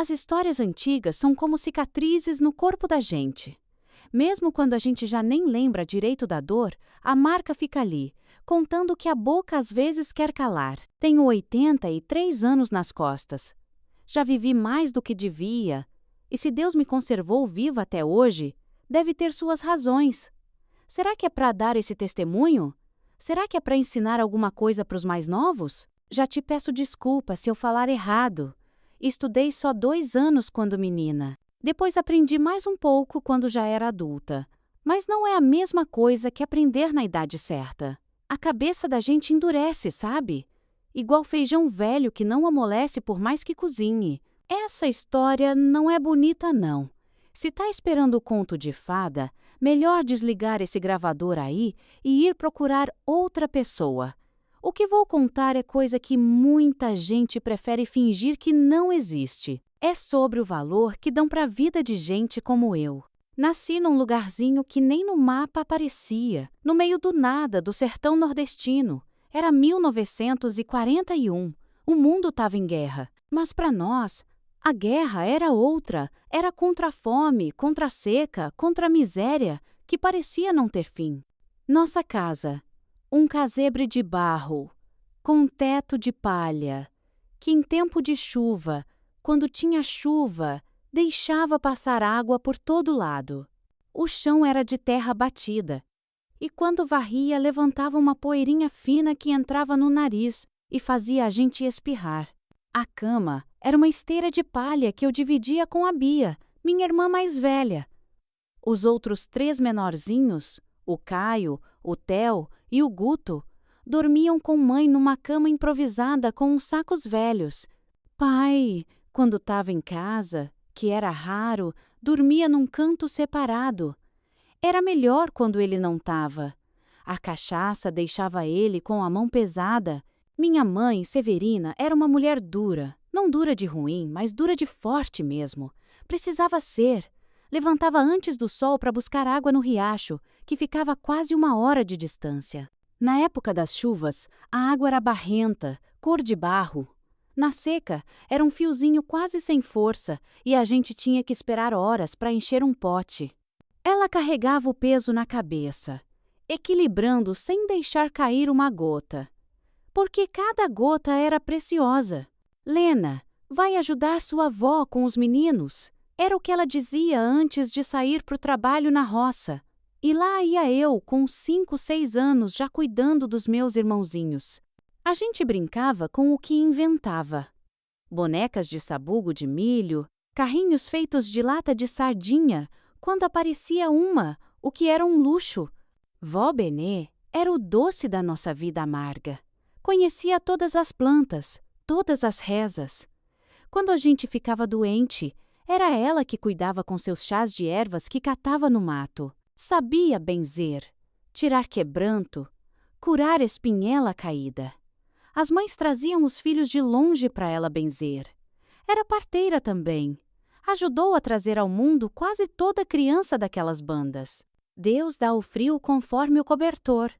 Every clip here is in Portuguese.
As histórias antigas são como cicatrizes no corpo da gente. Mesmo quando a gente já nem lembra direito da dor, a marca fica ali, contando que a boca às vezes quer calar. Tenho 83 anos nas costas. Já vivi mais do que devia, e se Deus me conservou viva até hoje, deve ter suas razões. Será que é para dar esse testemunho? Será que é para ensinar alguma coisa para os mais novos? Já te peço desculpa se eu falar errado. Estudei só 2 anos quando menina. Depois aprendi mais um pouco quando já era adulta. Mas não é a mesma coisa que aprender na idade certa. A cabeça da gente endurece, sabe? Igual feijão velho que não amolece por mais que cozinhe. Essa história não é bonita, não. Se tá esperando o conto de fada, melhor desligar esse gravador aí e ir procurar outra pessoa. O que vou contar é coisa que muita gente prefere fingir que não existe. É sobre o valor que dão para a vida de gente como eu. Nasci num lugarzinho que nem no mapa aparecia, no meio do nada do sertão nordestino. Era 1941. O mundo estava em guerra. Mas para nós, a guerra era outra. Era contra a fome, contra a seca, contra a miséria, que parecia não ter fim. Nossa casa. Um casebre de barro, com teto de palha, que em tempo de chuva, quando tinha chuva, deixava passar água por todo lado. O chão era de terra batida, e quando varria levantava uma poeirinha fina que entrava no nariz e fazia a gente espirrar. A cama era uma esteira de palha que eu dividia com a Bia, minha irmã mais velha. Os outros 3 menorzinhos, o Caio, o Theo e o Guto, dormiam com mãe numa cama improvisada com uns sacos velhos. Pai, quando estava em casa, que era raro, dormia num canto separado. Era melhor quando ele não estava. A cachaça deixava ele com a mão pesada. Minha mãe, Severina, era uma mulher dura. Não dura de ruim, mas dura de forte mesmo. Precisava ser. Levantava antes do sol para buscar água no riacho, que ficava a quase 1 hora de distância. Na época das chuvas, a água era barrenta, cor de barro. Na seca, era um fiozinho quase sem força e a gente tinha que esperar horas para encher um pote. Ela carregava o peso na cabeça, equilibrando sem deixar cair uma gota. Porque cada gota era preciosa. Lena, vai ajudar sua avó com os meninos? Era o que ela dizia antes de sair para o trabalho na roça. E lá ia eu, com 5, 6 anos, já cuidando dos meus irmãozinhos. A gente brincava com o que inventava. Bonecas de sabugo de milho, carrinhos feitos de lata de sardinha, quando aparecia uma, o que era um luxo. Vó Benê era o doce da nossa vida amarga. Conhecia todas as plantas, todas as rezas. Quando a gente ficava doente, era ela que cuidava com seus chás de ervas que catava no mato. Sabia benzer, tirar quebranto, curar espinhela caída. As mães traziam os filhos de longe para ela benzer. Era parteira também. Ajudou a trazer ao mundo quase toda criança daquelas bandas. Deus dá o frio conforme o cobertor.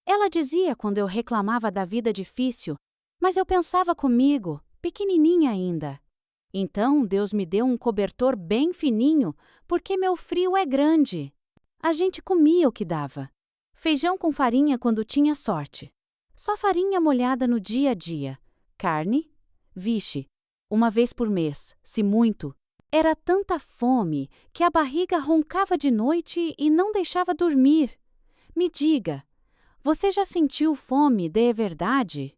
Ela dizia quando eu reclamava da vida difícil, mas eu pensava comigo, pequenininha ainda. Então Deus me deu um cobertor bem fininho, porque meu frio é grande. A gente comia o que dava. Feijão com farinha quando tinha sorte. Só farinha molhada no dia a dia. Carne? Vixe, 1 vez por mês, se muito. Era tanta fome que a barriga roncava de noite e não deixava dormir. Me diga, você já sentiu fome de verdade?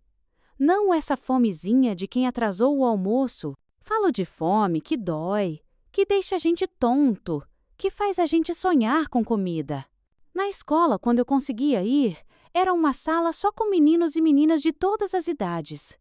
Não essa fomezinha de quem atrasou o almoço. Falo de fome que dói, que deixa a gente tonto, que faz a gente sonhar com comida. Na escola, quando eu conseguia ir, era uma sala só com meninos e meninas de todas as idades.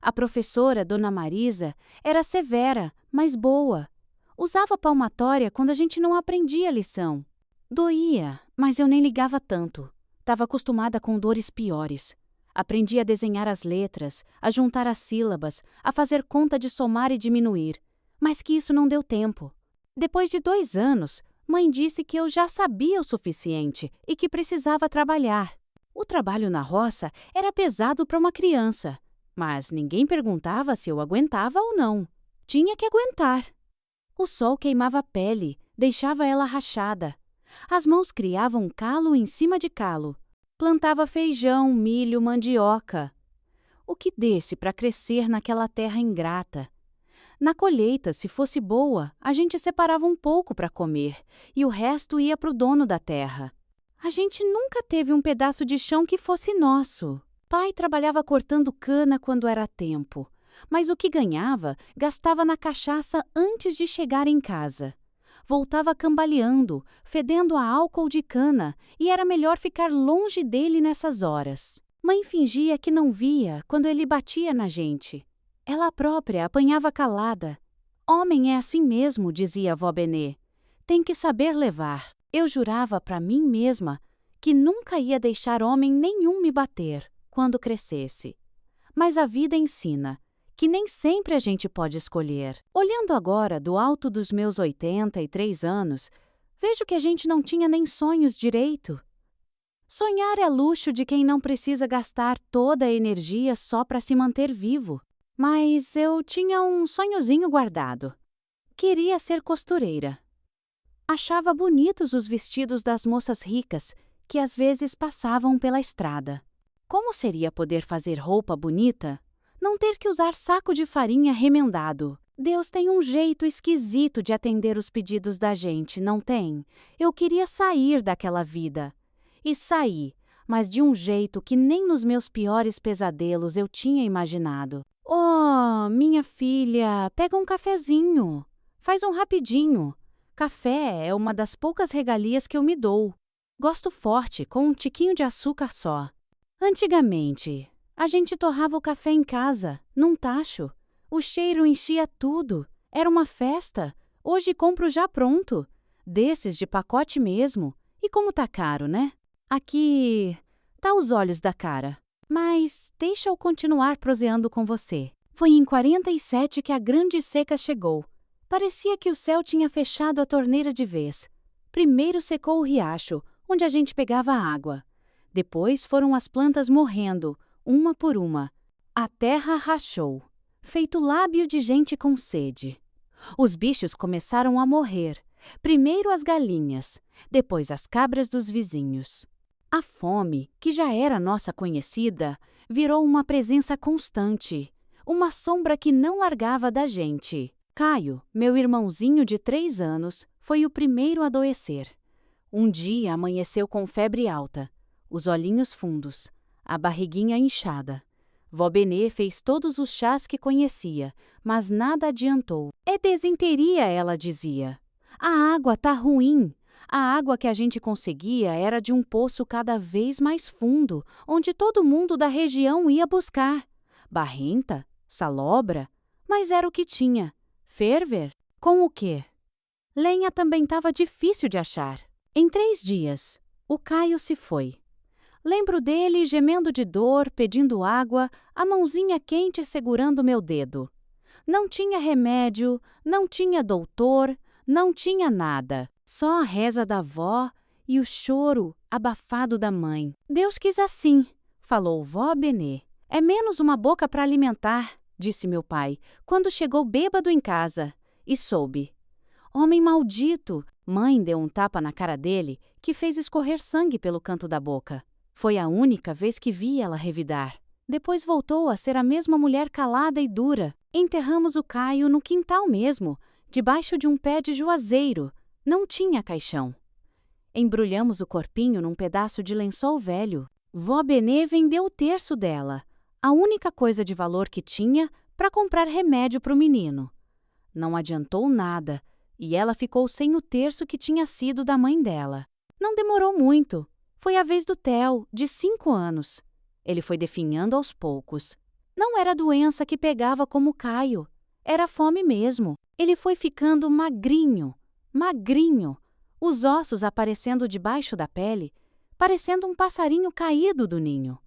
A professora, Dona Marisa, era severa, mas boa. Usava palmatória quando a gente não aprendia a lição. Doía, mas eu nem ligava tanto. Estava acostumada com dores piores. Aprendi a desenhar as letras, a juntar as sílabas, a fazer conta de somar e diminuir. Mas que isso não deu tempo. Depois de 2 anos, mãe disse que eu já sabia o suficiente e que precisava trabalhar. O trabalho na roça era pesado para uma criança, mas ninguém perguntava se eu aguentava ou não. Tinha que aguentar. O sol queimava a pele, deixava ela rachada. As mãos criavam calo em cima de calo. Plantava feijão, milho, mandioca. O que desse para crescer naquela terra ingrata? Na colheita, se fosse boa, a gente separava um pouco para comer e o resto ia para o dono da terra. A gente nunca teve um pedaço de chão que fosse nosso. Pai trabalhava cortando cana quando era tempo, mas o que ganhava, gastava na cachaça antes de chegar em casa. Voltava cambaleando, fedendo a álcool de cana, e era melhor ficar longe dele nessas horas. Mãe fingia que não via quando ele batia na gente. Ela própria apanhava calada. Homem é assim mesmo, dizia a vó Benê. Tem que saber levar. Eu jurava para mim mesma que nunca ia deixar homem nenhum me bater quando crescesse. Mas a vida ensina que nem sempre a gente pode escolher. Olhando agora do alto dos meus 83 anos, vejo que a gente não tinha nem sonhos direito. Sonhar é luxo de quem não precisa gastar toda a energia só para se manter vivo. Mas eu tinha um sonhozinho guardado. Queria ser costureira. Achava bonitos os vestidos das moças ricas que às vezes passavam pela estrada. Como seria poder fazer roupa bonita? Não ter que usar saco de farinha remendado. Deus tem um jeito esquisito de atender os pedidos da gente, não tem? Eu queria sair daquela vida. E saí, mas de um jeito que nem nos meus piores pesadelos eu tinha imaginado. Oh, minha filha, pega um cafezinho. Faz um rapidinho. Café é uma das poucas regalias que eu me dou. Gosto forte, com um tiquinho de açúcar só. Antigamente, a gente torrava o café em casa, num tacho. O cheiro enchia tudo. Era uma festa. Hoje compro já pronto. Desses de pacote mesmo. E como tá caro, né? Aqui tá os olhos da cara. Mas deixa eu continuar proseando com você. Foi em 47 que a grande seca chegou. Parecia que o céu tinha fechado a torneira de vez. Primeiro secou o riacho, onde a gente pegava água. Depois foram as plantas morrendo, uma por uma. A terra rachou, feito lábio de gente com sede. Os bichos começaram a morrer. Primeiro as galinhas, depois as cabras dos vizinhos. A fome, que já era nossa conhecida, virou uma presença constante, uma sombra que não largava da gente. Caio, meu irmãozinho de 3 anos, foi o primeiro a adoecer. Um dia amanheceu com febre alta, os olhinhos fundos, a barriguinha inchada. Vó Benê fez todos os chás que conhecia, mas nada adiantou. É desinteria, ela dizia. A água tá ruim. A água que a gente conseguia era de um poço cada vez mais fundo, onde todo mundo da região ia buscar. Barrenta, salobra, mas era o que tinha. Ferver? Com o quê? Lenha também estava difícil de achar. Em 3 dias, o Caio se foi. Lembro dele gemendo de dor, pedindo água, a mãozinha quente segurando meu dedo. Não tinha remédio, não tinha doutor, não tinha nada. Só a reza da avó e o choro abafado da mãe. Deus quis assim, falou vó Benê. É menos uma boca para alimentar, disse meu pai, quando chegou bêbado em casa. E soube. Homem maldito! Mãe deu um tapa na cara dele que fez escorrer sangue pelo canto da boca. Foi a única vez que vi ela revidar. Depois voltou a ser a mesma mulher calada e dura. Enterramos o Caio no quintal mesmo, debaixo de um pé de juazeiro. Não tinha caixão. Embrulhamos o corpinho num pedaço de lençol velho. Vó Benê vendeu o terço dela, a única coisa de valor que tinha, para comprar remédio para o menino. Não adiantou nada, e ela ficou sem o terço que tinha sido da mãe dela. Não demorou muito. Foi a vez do Theo, de 5 anos. Ele foi definhando aos poucos. Não era doença que pegava como Caio. Era fome mesmo. Ele foi ficando magrinho, magrinho, os ossos aparecendo debaixo da pele, parecendo um passarinho caído do ninho.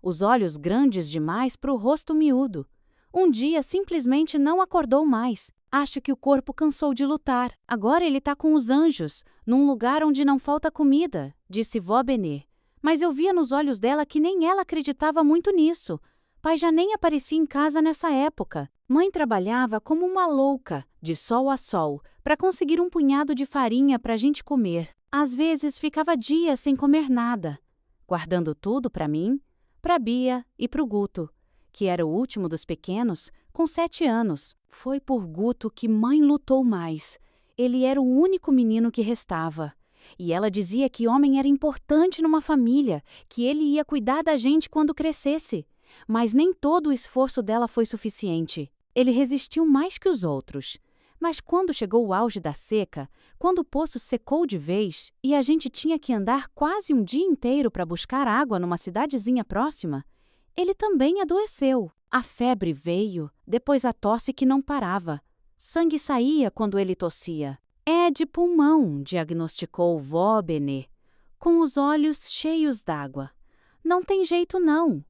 Os olhos grandes demais para o rosto miúdo. Um dia simplesmente não acordou mais. Acho que o corpo cansou de lutar. Agora ele está com os anjos, num lugar onde não falta comida, disse vó Benê. Mas eu via nos olhos dela que nem ela acreditava muito nisso. Pai já nem aparecia em casa nessa época. Mãe trabalhava como uma louca, de sol a sol, para conseguir um punhado de farinha para a gente comer. Às vezes ficava dias sem comer nada, guardando tudo para mim, para Bia e para o Guto, que era o último dos pequenos, com 7 anos. Foi por Guto que mãe lutou mais. Ele era o único menino que restava. E ela dizia que homem era importante numa família, que ele ia cuidar da gente quando crescesse. Mas nem todo o esforço dela foi suficiente. Ele resistiu mais que os outros. Mas quando chegou o auge da seca, quando o poço secou de vez e a gente tinha que andar quase um dia inteiro para buscar água numa cidadezinha próxima, ele também adoeceu. A febre veio, depois a tosse que não parava. Sangue saía quando ele tossia. É de pulmão, diagnosticou vó Benê, com os olhos cheios d'água. Não tem jeito não.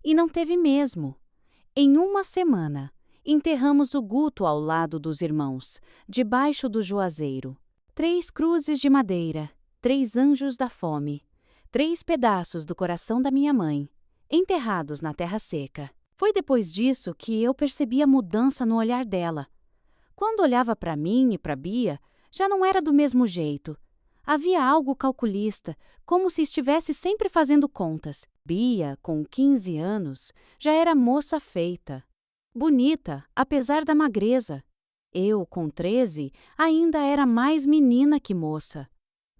E não teve mesmo. Em uma semana, enterramos o Guto ao lado dos irmãos, debaixo do juazeiro. 3 cruzes de madeira, 3 anjos da fome, 3 pedaços do coração da minha mãe, enterrados na terra seca. Foi depois disso que eu percebi a mudança no olhar dela. Quando olhava para mim e para Bia, já não era do mesmo jeito. Havia algo calculista, como se estivesse sempre fazendo contas. Bia, com 15 anos, já era moça feita. Bonita, apesar da magreza. Eu, com 13, ainda era mais menina que moça.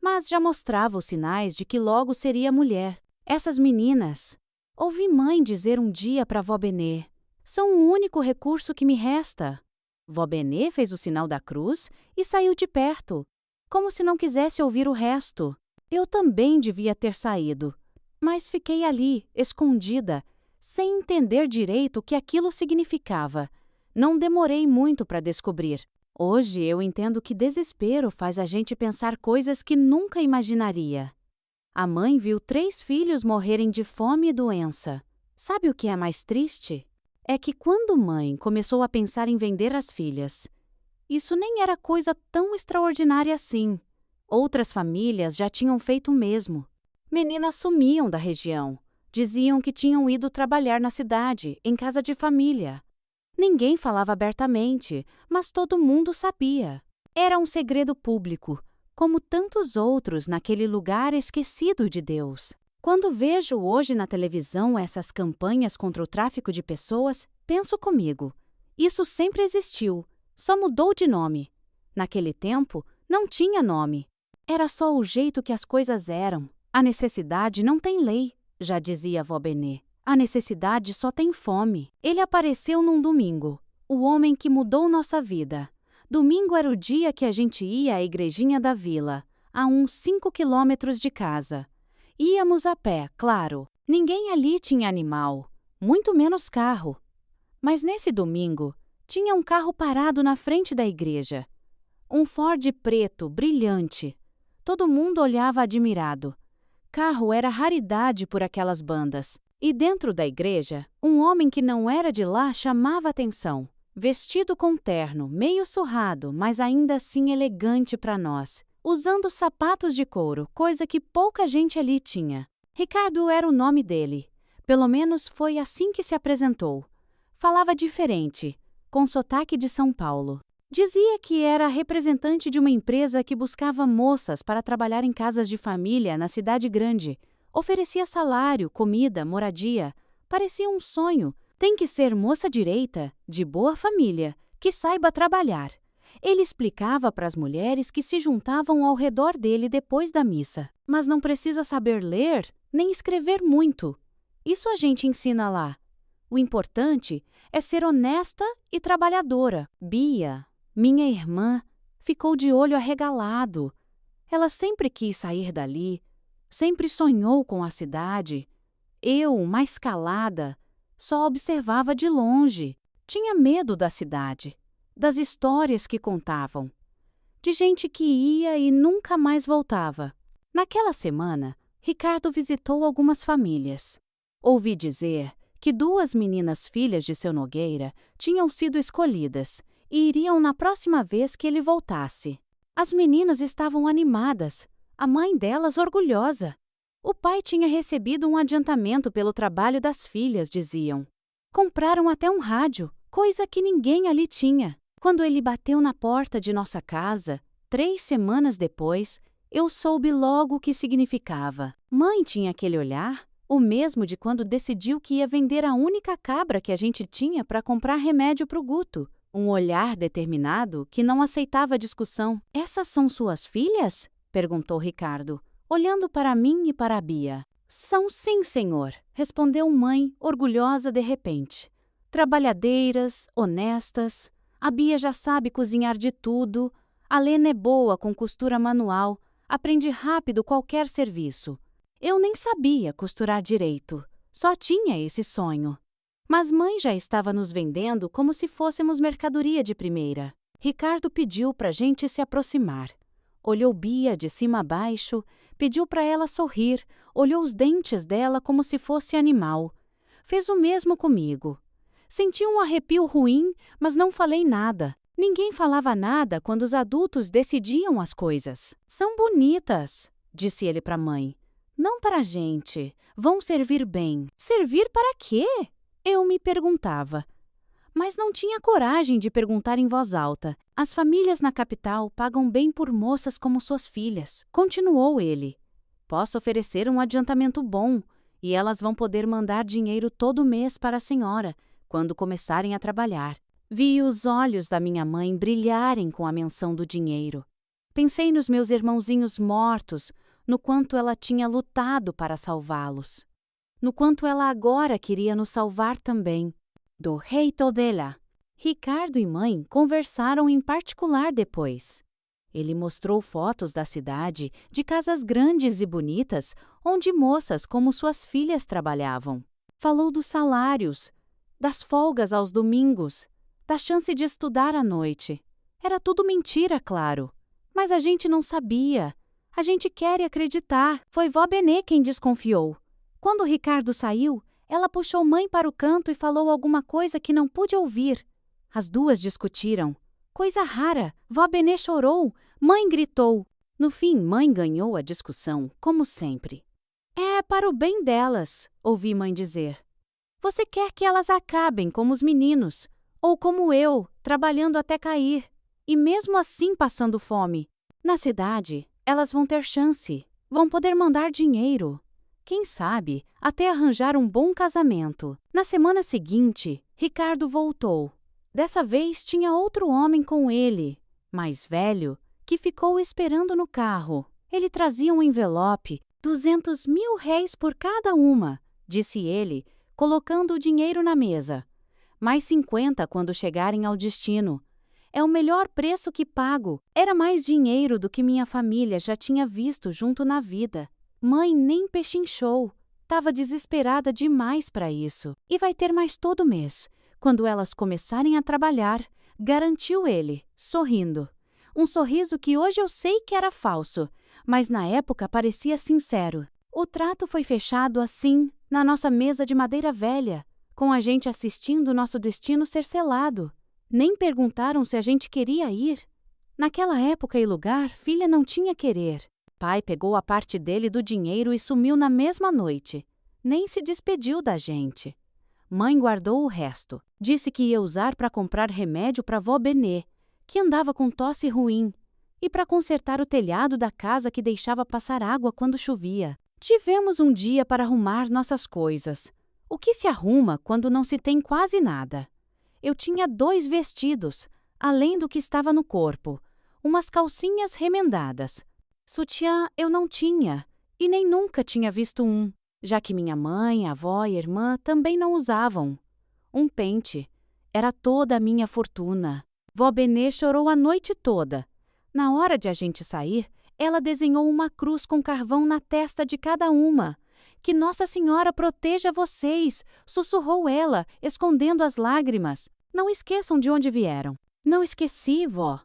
Mas já mostrava os sinais de que logo seria mulher. Essas meninas... Ouvi mãe dizer um dia para vó Benê, são o único recurso que me resta. Vó Benê fez o sinal da cruz e saiu de perto, como se não quisesse ouvir o resto. Eu também devia ter saído, mas fiquei ali, escondida, sem entender direito o que aquilo significava. Não demorei muito para descobrir. Hoje eu entendo que desespero faz a gente pensar coisas que nunca imaginaria. A mãe viu 3 filhos morrerem de fome e doença. Sabe o que é mais triste? É que quando mãe começou a pensar em vender as filhas, isso nem era coisa tão extraordinária assim. Outras famílias já tinham feito o mesmo. Meninas sumiam da região. Diziam que tinham ido trabalhar na cidade, em casa de família. Ninguém falava abertamente, mas todo mundo sabia. Era um segredo público, como tantos outros naquele lugar esquecido de Deus. Quando vejo hoje na televisão essas campanhas contra o tráfico de pessoas, penso comigo, isso sempre existiu, só mudou de nome. Naquele tempo, não tinha nome. Era só o jeito que as coisas eram. A necessidade não tem lei, já dizia a vó Benê. A necessidade só tem fome. Ele apareceu num domingo, o homem que mudou nossa vida. Domingo era o dia que a gente ia à igrejinha da vila, a uns 5 quilômetros de casa. Íamos a pé, claro. Ninguém ali tinha animal, muito menos carro. Mas nesse domingo, tinha um carro parado na frente da igreja. Um Ford preto, brilhante. Todo mundo olhava admirado. Carro era raridade por aquelas bandas. E dentro da igreja, um homem que não era de lá chamava atenção. Vestido com terno, meio surrado, mas ainda assim elegante para nós. Usando sapatos de couro, coisa que pouca gente ali tinha. Ricardo era o nome dele. Pelo menos foi assim que se apresentou. Falava diferente, com sotaque de São Paulo. Dizia que era representante de uma empresa que buscava moças para trabalhar em casas de família na cidade grande. Oferecia salário, comida, moradia. Parecia um sonho. Tem que ser moça direita, de boa família, que saiba trabalhar. Ele explicava para as mulheres que se juntavam ao redor dele depois da missa. Mas não precisa saber ler nem escrever muito. Isso a gente ensina lá. O importante é ser honesta e trabalhadora. Bia, minha irmã, ficou de olho arregalado. Ela sempre quis sair dali, sempre sonhou com a cidade. Eu, mais calada, só observava de longe. Tinha medo da cidade, das histórias que contavam, de gente que ia e nunca mais voltava. Naquela semana, Ricardo visitou algumas famílias. Ouvi dizer que 2 meninas filhas de seu Nogueira tinham sido escolhidas e iriam na próxima vez que ele voltasse. As meninas estavam animadas, a mãe delas orgulhosa. O pai tinha recebido um adiantamento pelo trabalho das filhas, diziam. Compraram até um rádio, coisa que ninguém ali tinha. Quando ele bateu na porta de nossa casa, 3 semanas depois, eu soube logo o que significava. Mãe tinha aquele olhar, o mesmo de quando decidiu que ia vender a única cabra que a gente tinha para comprar remédio para o Guto. Um olhar determinado que não aceitava discussão. Essas são suas filhas? Perguntou Ricardo, olhando para mim e para a Bia. São sim, senhor, respondeu mãe, orgulhosa de repente. Trabalhadeiras, honestas. A Bia já sabe cozinhar de tudo. A Lena é boa com costura manual. Aprende rápido qualquer serviço. Eu nem sabia costurar direito. Só tinha esse sonho. Mas mãe já estava nos vendendo como se fôssemos mercadoria de primeira. Ricardo pediu para a gente se aproximar. Olhou Bia de cima a baixo, pediu para ela sorrir, olhou os dentes dela como se fosse animal. Fez o mesmo comigo. Senti um arrepio ruim, mas não falei nada. Ninguém falava nada quando os adultos decidiam as coisas. São bonitas, disse ele para a mãe. Não para a gente. Vão servir bem. Servir para quê? Eu me perguntava. Mas não tinha coragem de perguntar em voz alta. As famílias na capital pagam bem por moças como suas filhas, continuou ele. Posso oferecer um adiantamento bom, e elas vão poder mandar dinheiro todo mês para a senhora, quando começarem a trabalhar. Vi os olhos da minha mãe brilharem com a menção do dinheiro. Pensei nos meus irmãozinhos mortos, no quanto ela tinha lutado para salvá-los. No quanto ela agora queria nos salvar também. Do jeito dela. Ricardo e mãe conversaram em particular depois. Ele mostrou fotos da cidade, de casas grandes e bonitas, onde moças como suas filhas trabalhavam. Falou dos salários, das folgas aos domingos, da chance de estudar à noite. Era tudo mentira, claro. Mas a gente não sabia. A gente quer acreditar. Foi vó Benê quem desconfiou. Quando o Ricardo saiu, ela puxou mãe para o canto e falou alguma coisa que não pude ouvir. As duas discutiram. Coisa rara, vó Benê chorou, mãe gritou. No fim, mãe ganhou a discussão, como sempre. É para o bem delas, ouvi mãe dizer. Você quer que elas acabem como os meninos, ou como eu, trabalhando até cair, e mesmo assim passando fome. Na cidade, elas vão ter chance, vão poder mandar dinheiro. Quem sabe, até arranjar um bom casamento. Na semana seguinte, Ricardo voltou. Dessa vez tinha outro homem com ele, mais velho, que ficou esperando no carro. Ele trazia um envelope, 200.000 réis por cada uma, disse ele, colocando o dinheiro na mesa. Mais 50 quando chegarem ao destino. É o melhor preço que pago. Era mais dinheiro do que minha família já tinha visto junto na vida. Mãe nem pechinchou. Estava desesperada demais para isso. E vai ter mais todo mês. Quando elas começarem a trabalhar, garantiu ele, sorrindo. Um sorriso que hoje eu sei que era falso, mas na época parecia sincero. O trato foi fechado assim, na nossa mesa de madeira velha, com a gente assistindo nosso destino ser selado. Nem perguntaram se a gente queria ir. Naquela época e lugar, filha não tinha querer. Pai pegou a parte dele do dinheiro e sumiu na mesma noite. Nem se despediu da gente. Mãe guardou o resto. Disse que ia usar para comprar remédio para vó Benê, que andava com tosse ruim, e para consertar o telhado da casa que deixava passar água quando chovia. Tivemos um dia para arrumar nossas coisas. O que se arruma quando não se tem quase nada? Eu tinha 2 vestidos, além do que estava no corpo, umas calcinhas remendadas. Sutiã eu não tinha, e nem nunca tinha visto um, já que minha mãe, avó e irmã também não usavam. Um pente. Era toda a minha fortuna. Vó Benê chorou a noite toda. Na hora de a gente sair, ela desenhou uma cruz com carvão na testa de cada uma. Que Nossa Senhora proteja vocês, sussurrou ela, escondendo as lágrimas. Não esqueçam de onde vieram. Não esqueci, vó.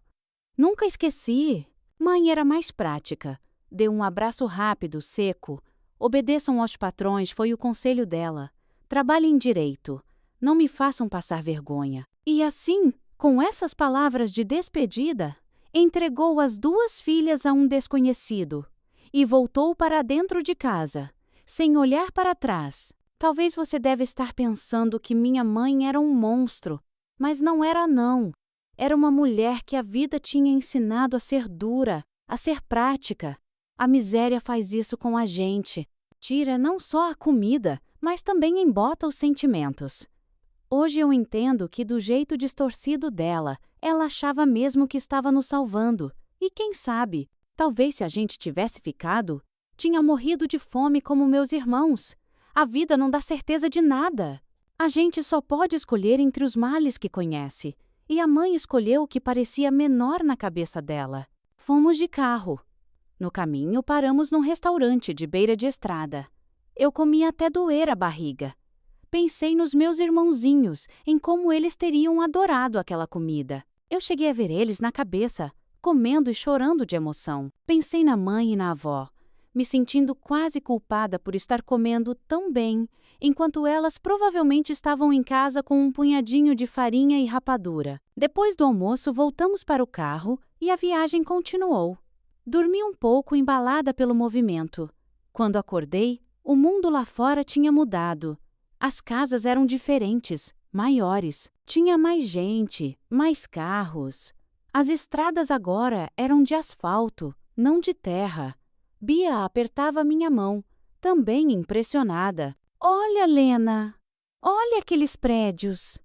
Nunca esqueci. Mãe era mais prática. Deu um abraço rápido, seco. Obedeçam aos patrões, foi o conselho dela. Trabalhem direito. Não me façam passar vergonha. E assim, com essas palavras de despedida, entregou as 2 filhas a um desconhecido e voltou para dentro de casa, sem olhar para trás. Talvez você deve estar pensando que minha mãe era um monstro, mas não era não. Era uma mulher que a vida tinha ensinado a ser dura, a ser prática. A miséria faz isso com a gente. Tira não só a comida, mas também embota os sentimentos. Hoje eu entendo que do jeito distorcido dela, ela achava mesmo que estava nos salvando. E quem sabe, talvez se a gente tivesse ficado, tinha morrido de fome como meus irmãos. A vida não dá certeza de nada. A gente só pode escolher entre os males que conhece. E a mãe escolheu o que parecia menor na cabeça dela. Fomos de carro. No caminho, paramos num restaurante de beira de estrada. Eu comi até doer a barriga. Pensei nos meus irmãozinhos, em como eles teriam adorado aquela comida. Eu cheguei a ver eles na cabeça, comendo e chorando de emoção. Pensei na mãe e na avó, me sentindo quase culpada por estar comendo tão bem, enquanto elas provavelmente estavam em casa com um punhadinho de farinha e rapadura. Depois do almoço, voltamos para o carro e a viagem continuou. Dormi um pouco embalada pelo movimento. Quando acordei, o mundo lá fora tinha mudado. As casas eram diferentes, maiores. Tinha mais gente, mais carros. As estradas agora eram de asfalto, não de terra. Bia apertava minha mão, também impressionada. Olha, Lena! Olha aqueles prédios!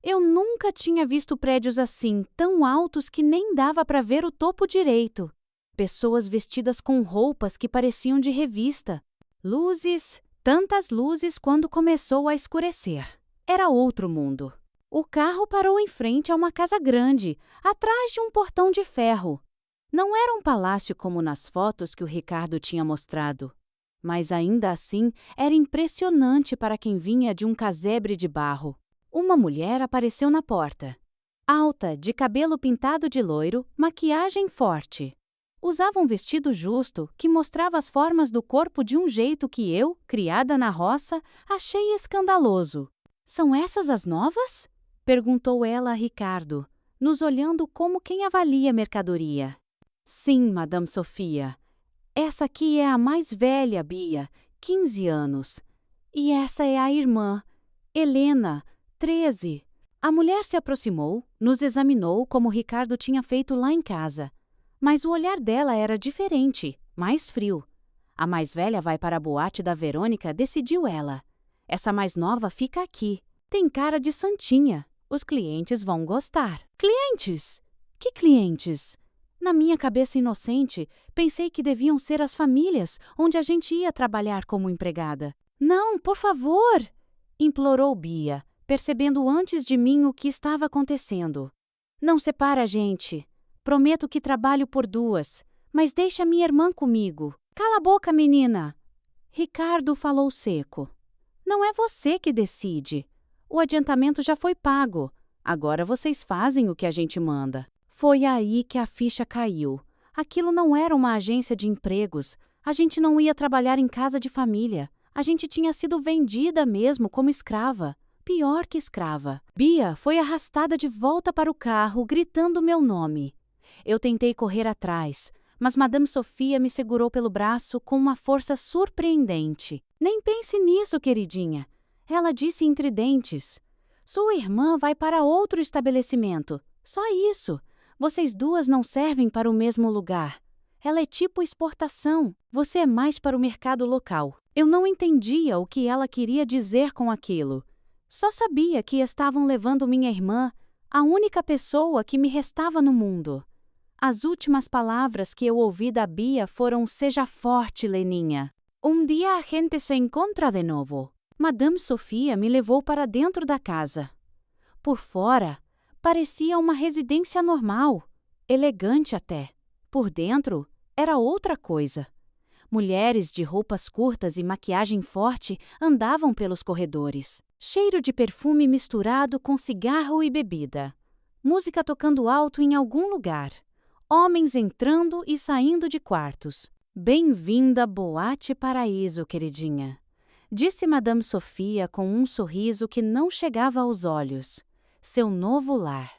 Eu nunca tinha visto prédios assim, tão altos que nem dava para ver o topo direito. Pessoas vestidas com roupas que pareciam de revista. Luzes, tantas luzes quando começou a escurecer. Era outro mundo. O carro parou em frente a uma casa grande, atrás de um portão de ferro. Não era um palácio como nas fotos que o Ricardo tinha mostrado. Mas ainda assim, era impressionante para quem vinha de um casebre de barro. Uma mulher apareceu na porta. Alta, de cabelo pintado de loiro, maquiagem forte. Usava um vestido justo que mostrava as formas do corpo de um jeito que eu, criada na roça, achei escandaloso. São essas as novas? Perguntou ela a Ricardo, nos olhando como quem avalia mercadoria. Sim, Madame Sofia. Essa aqui é a mais velha, Bia, 15 anos. E essa é a irmã, Helena, 13. A mulher se aproximou, nos examinou como Ricardo tinha feito lá em casa. Mas o olhar dela era diferente, mais frio. A mais velha vai para a boate da Verônica, decidiu ela. Essa mais nova fica aqui. Tem cara de santinha. Os clientes vão gostar. Clientes? Que clientes? Na minha cabeça inocente, pensei que deviam ser as famílias onde a gente ia trabalhar como empregada. Não, por favor! Implorou Bia, percebendo antes de mim o que estava acontecendo. Não separa a gente. Prometo que trabalho por duas, mas deixa minha irmã comigo. Cala a boca, menina! Ricardo falou seco. Não é você que decide. O adiantamento já foi pago. Agora vocês fazem o que a gente manda. Foi aí que a ficha caiu. Aquilo não era uma agência de empregos. A gente não ia trabalhar em casa de família. A gente tinha sido vendida mesmo como escrava. Pior que escrava. Bia foi arrastada de volta para o carro, gritando meu nome. Eu tentei correr atrás, mas Madame Sofia me segurou pelo braço com uma força surpreendente. Nem pense nisso, queridinha. Ela disse entre dentes. Sua irmã vai para outro estabelecimento. Só isso. Vocês duas não servem para o mesmo lugar. Ela é tipo exportação. Você é mais para o mercado local. Eu não entendia o que ela queria dizer com aquilo. Só sabia que estavam levando minha irmã, a única pessoa que me restava no mundo. As últimas palavras que eu ouvi da Bia foram: seja forte, Leninha. Dia a gente se encontra de novo. Madame Sofia me levou para dentro da casa. Por fora, parecia uma residência normal, elegante até. Por dentro, era outra coisa. Mulheres de roupas curtas e maquiagem forte andavam pelos corredores. Cheiro de perfume misturado com cigarro e bebida. Música tocando alto em algum lugar. Homens entrando e saindo de quartos. Bem-vinda, Boate Paraíso, queridinha. Disse Madame Sofia com um sorriso que não chegava aos olhos. Seu novo lar.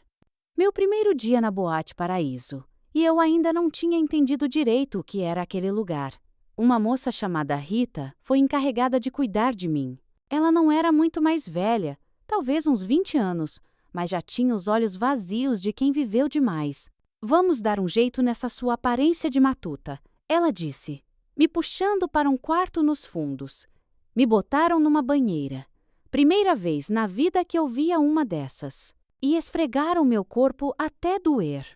Meu primeiro dia na Boate Paraíso. E eu ainda não tinha entendido direito o que era aquele lugar. Uma moça chamada Rita foi encarregada de cuidar de mim. Ela não era muito mais velha, talvez uns 20 anos, mas já tinha os olhos vazios de quem viveu demais. Vamos dar um jeito nessa sua aparência de matuta, ela disse, me puxando para um quarto nos fundos. Me botaram numa banheira. Primeira vez na vida que eu via uma dessas. E esfregaram meu corpo até doer.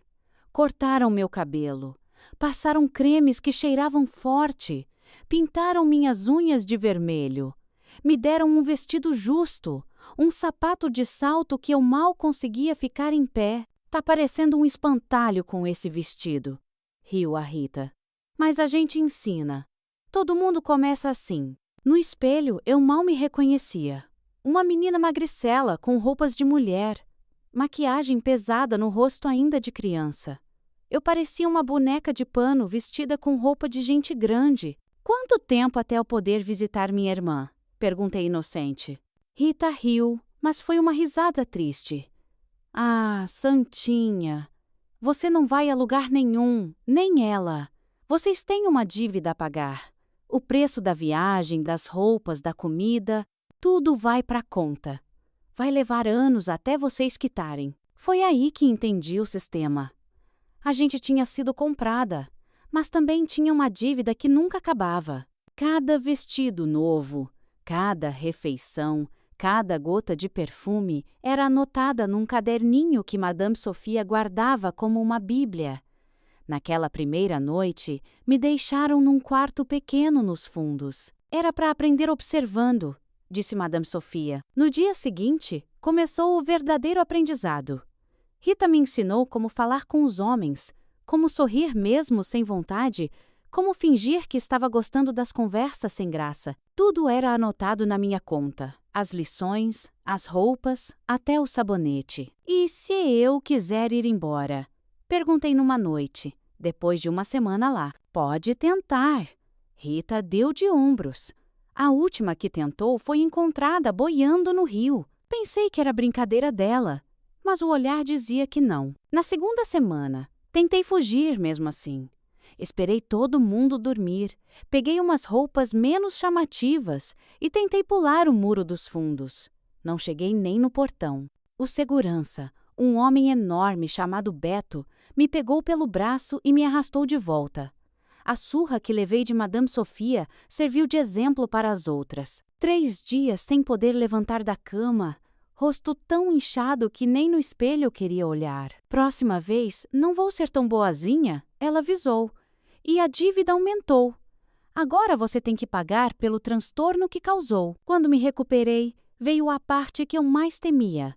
Cortaram meu cabelo. Passaram cremes que cheiravam forte. Pintaram minhas unhas de vermelho. Me deram um vestido justo, um sapato de salto que eu mal conseguia ficar em pé. Tá parecendo um espantalho com esse vestido, riu a Rita. Mas a gente ensina. Todo mundo começa assim. No espelho, eu mal me reconhecia. Uma menina magricela com roupas de mulher. Maquiagem pesada no rosto ainda de criança. Eu parecia uma boneca de pano vestida com roupa de gente grande. Quanto tempo até eu poder visitar minha irmã? Perguntei inocente. Rita riu, mas foi uma risada triste. Ah, santinha, você não vai a lugar nenhum, nem ela. Vocês têm uma dívida a pagar. O preço da viagem, das roupas, da comida, tudo vai para a conta. Vai levar anos até vocês quitarem. Foi aí que entendi o sistema. A gente tinha sido comprada, mas também tinha uma dívida que nunca acabava. Cada vestido novo, cada refeição, cada gota de perfume era anotada num caderninho que Madame Sophia guardava como uma bíblia. Naquela primeira noite, me deixaram num quarto pequeno nos fundos. Era para aprender observando, disse Madame Sophia. No dia seguinte, começou o verdadeiro aprendizado. Rita me ensinou como falar com os homens, como sorrir mesmo sem vontade, como fingir que estava gostando das conversas sem graça. Tudo era anotado na minha conta. As lições, as roupas, até o sabonete. E se eu quiser ir embora? Perguntei numa noite, depois de uma semana lá. Pode tentar. Rita deu de ombros. A última que tentou foi encontrada boiando no rio. Pensei que era brincadeira dela, mas o olhar dizia que não. Na segunda semana, tentei fugir mesmo assim. Esperei todo mundo dormir, peguei umas roupas menos chamativas e tentei pular o muro dos fundos. Não cheguei nem no portão. O segurança, um homem enorme chamado Beto, me pegou pelo braço e me arrastou de volta. A surra que levei de Madame Sophia serviu de exemplo para as outras. 3 dias sem poder levantar da cama, rosto tão inchado que nem no espelho eu queria olhar. Próxima vez, não vou ser tão boazinha, ela avisou. E a dívida aumentou. Agora você tem que pagar pelo transtorno que causou. Quando me recuperei, veio a parte que eu mais temia.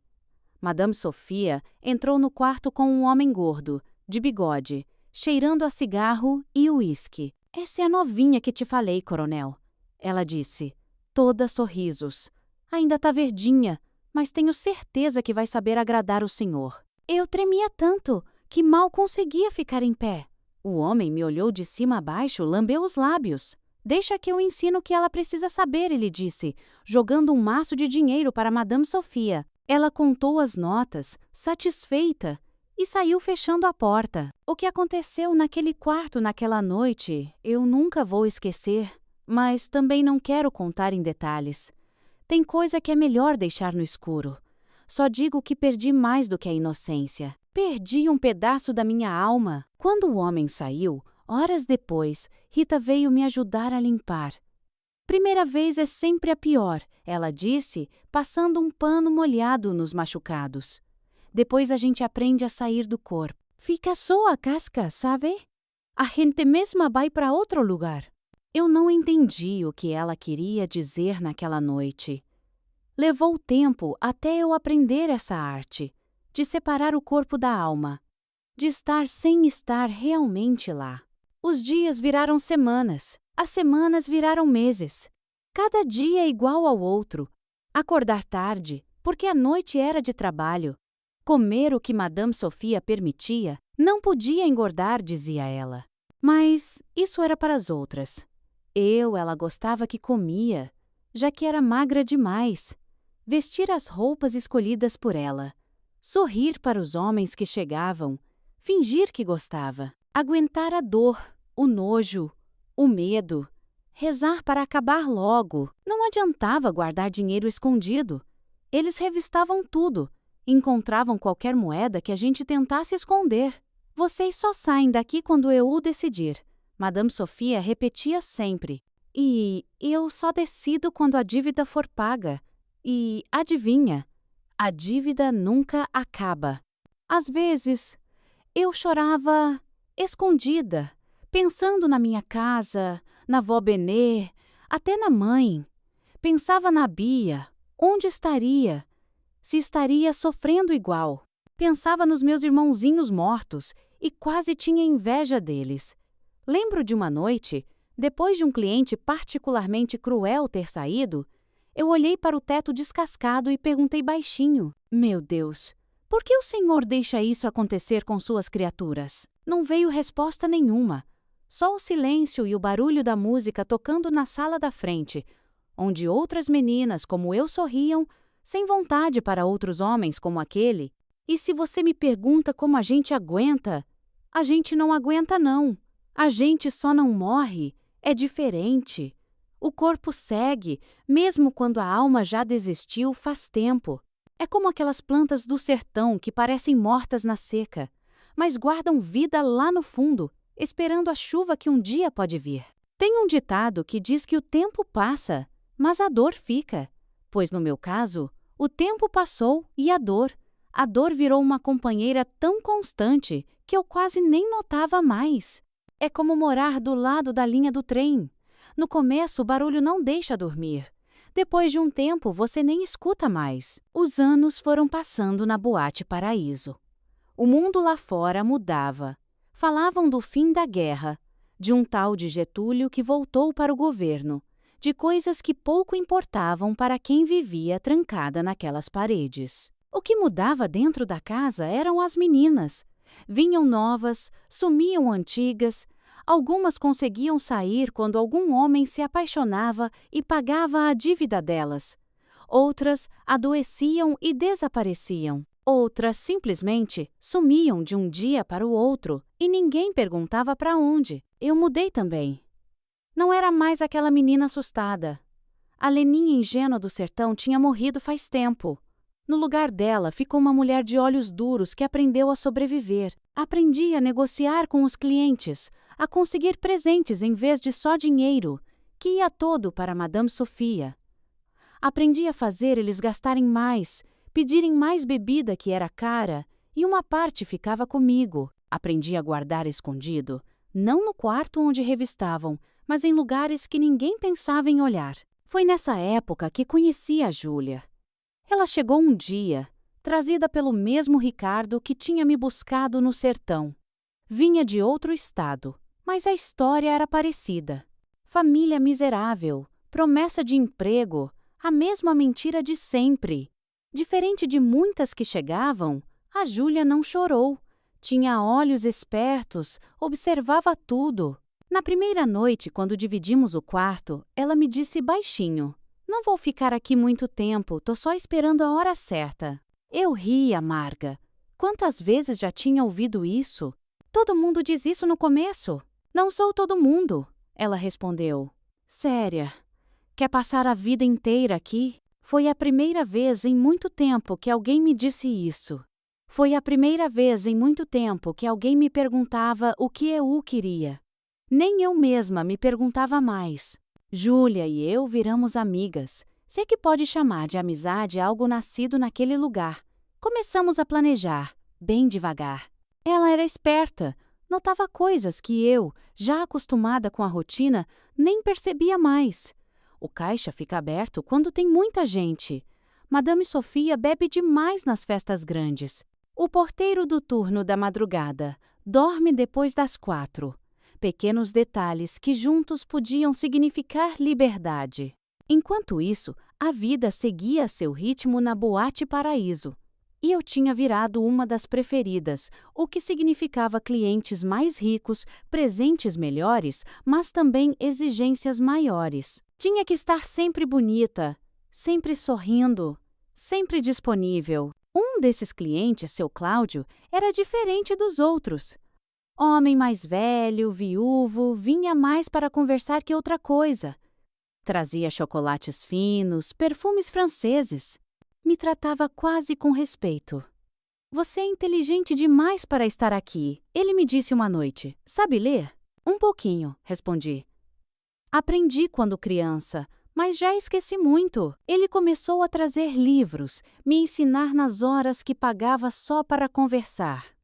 Madame Sophia entrou no quarto com um homem gordo, de bigode, cheirando a cigarro e uísque. Essa é a novinha que te falei, coronel. Ela disse, toda sorrisos. Ainda tá verdinha, mas tenho certeza que vai saber agradar o senhor. Eu tremia tanto que mal conseguia ficar em pé. O homem me olhou de cima a baixo, lambeu os lábios. Deixa que eu ensino o que ela precisa saber, ele disse, jogando um maço de dinheiro para Madame Sophia. Ela contou as notas, satisfeita, e saiu fechando a porta. O que aconteceu naquele quarto naquela noite, eu nunca vou esquecer, mas também não quero contar em detalhes. Tem coisa que é melhor deixar no escuro. Só digo que perdi mais do que a inocência. Perdi um pedaço da minha alma. Quando o homem saiu, horas depois, Rita veio me ajudar a limpar. Primeira vez é sempre a pior, ela disse, passando um pano molhado nos machucados. Depois a gente aprende a sair do corpo. Fica só a casca, sabe? A gente mesma vai para outro lugar. Eu não entendi o que ela queria dizer naquela noite. Levou tempo até eu aprender essa arte, de separar o corpo da alma, de estar sem estar realmente lá. Os dias viraram semanas, as semanas viraram meses. Cada dia é igual ao outro. Acordar tarde, porque a noite era de trabalho. Comer o que Madame Sophia permitia, não podia engordar, dizia ela. Mas isso era para as outras. Ela gostava que comia, já que era magra demais. Vestir as roupas escolhidas por ela. Sorrir para os homens que chegavam. Fingir que gostava. Aguentar a dor, o nojo, o medo. rezar para acabar logo. Não adiantava guardar dinheiro escondido. Eles revistavam tudo, encontravam qualquer moeda que a gente tentasse esconder. Vocês só saem daqui quando eu o decidir. Madame Sophia repetia sempre. E eu só decido quando a dívida for paga. E adivinha, a dívida nunca acaba. Às vezes, eu chorava escondida, pensando na minha casa, na vó Benê, até na mãe. Pensava na Bia, onde estaria? Se estaria sofrendo igual. Pensava nos meus irmãozinhos mortos e quase tinha inveja deles. Lembro de uma noite, depois de um cliente particularmente cruel ter saído, eu olhei para o teto descascado e perguntei baixinho: Meu Deus, por que o Senhor deixa isso acontecer com suas criaturas? Não veio resposta nenhuma. Só o silêncio e o barulho da música tocando na sala da frente, onde outras meninas como eu sorriam, sem vontade para outros homens como aquele. E se você me pergunta como a gente aguenta não aguenta não. A gente só não morre, é diferente. O corpo segue, mesmo quando a alma já desistiu faz tempo. É como aquelas plantas do sertão que parecem mortas na seca, mas guardam vida lá no fundo, esperando a chuva que um dia pode vir. Tem um ditado que diz que o tempo passa, mas a dor fica. Pois no meu caso, o tempo passou e a dor virou uma companheira tão constante que eu quase nem notava mais. É como morar do lado da linha do trem. No começo, o barulho não deixa dormir. Depois de um tempo, você nem escuta mais. Os anos foram passando na Boate Paraíso. O mundo lá fora mudava. Falavam do fim da guerra, de um tal de Getúlio que voltou para o governo, de coisas que pouco importavam para quem vivia trancada naquelas paredes. O que mudava dentro da casa eram as meninas. Vinham novas, sumiam antigas. Algumas conseguiam sair quando algum homem se apaixonava e pagava a dívida delas. Outras adoeciam e desapareciam. Outras simplesmente sumiam de um dia para o outro e ninguém perguntava para onde. Eu mudei também. Não era mais aquela menina assustada. A Leninha ingênua do sertão tinha morrido faz tempo. No lugar dela ficou uma mulher de olhos duros que aprendeu a sobreviver. Aprendi a negociar com os clientes, a conseguir presentes em vez de só dinheiro, que ia todo para Madame Sophia. Aprendi a fazer eles gastarem mais, pedirem mais bebida que era cara, e uma parte ficava comigo. Aprendi a guardar escondido, não no quarto onde revistavam, mas em lugares que ninguém pensava em olhar. Foi nessa época que conheci a Júlia. Ela chegou um dia, trazida pelo mesmo Ricardo que tinha me buscado no sertão. Vinha de outro estado, mas a história era parecida. Família miserável, promessa de emprego, a mesma mentira de sempre. Diferente de muitas que chegavam, a Júlia não chorou. Tinha olhos espertos, observava tudo. Na primeira noite, quando dividimos o quarto, ela me disse baixinho: Não vou ficar aqui muito tempo, tô só esperando a hora certa. Eu ri, amarga. Quantas vezes já tinha ouvido isso? Todo mundo diz isso no começo. Não sou todo mundo, ela respondeu. Séria, quer passar a vida inteira aqui? Foi a primeira vez em muito tempo que alguém me disse isso. Foi a primeira vez em muito tempo que alguém me perguntava o que eu queria. Nem eu mesma me perguntava mais. Júlia e eu viramos amigas. Se é que pode chamar de amizade algo nascido naquele lugar. Começamos a planejar, bem devagar. Ela era esperta, notava coisas que eu, já acostumada com a rotina, nem percebia mais. O caixa fica aberto quando tem muita gente. Madame Sophia bebe demais nas festas grandes. O porteiro do turno da madrugada dorme depois das 4. Pequenos detalhes que juntos podiam significar liberdade. Enquanto isso, a vida seguia seu ritmo na Boate Paraíso. E eu tinha virado uma das preferidas, o que significava clientes mais ricos, presentes melhores, mas também exigências maiores. Tinha que estar sempre bonita, sempre sorrindo, sempre disponível. Um desses clientes, seu Cláudio, era diferente dos outros. Homem mais velho, viúvo, vinha mais para conversar que outra coisa. Trazia chocolates finos, perfumes franceses. Me tratava quase com respeito. Você é inteligente demais para estar aqui, ele me disse uma noite. Sabe ler? Um pouquinho, respondi. Aprendi quando criança, mas já esqueci muito. Ele começou a trazer livros, me ensinar nas horas que pagava só para conversar.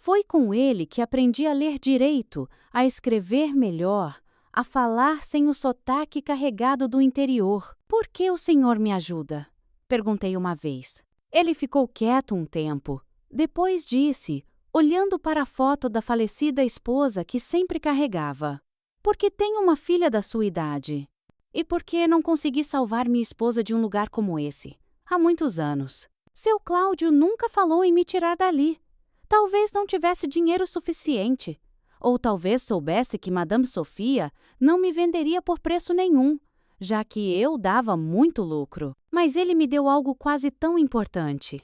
Foi com ele que aprendi a ler direito, a escrever melhor, a falar sem o sotaque carregado do interior. Por que o senhor me ajuda? Perguntei uma vez. Ele ficou quieto um tempo. Depois disse, olhando para a foto da falecida esposa que sempre carregava. Porque tenho uma filha da sua idade. E porque não consegui salvar minha esposa de um lugar como esse? Há muitos anos. Seu Cláudio nunca falou em me tirar dali. Talvez não tivesse dinheiro suficiente. Ou talvez soubesse que Madame Sofia não me venderia por preço nenhum, já que eu dava muito lucro. Mas ele me deu algo quase tão importante: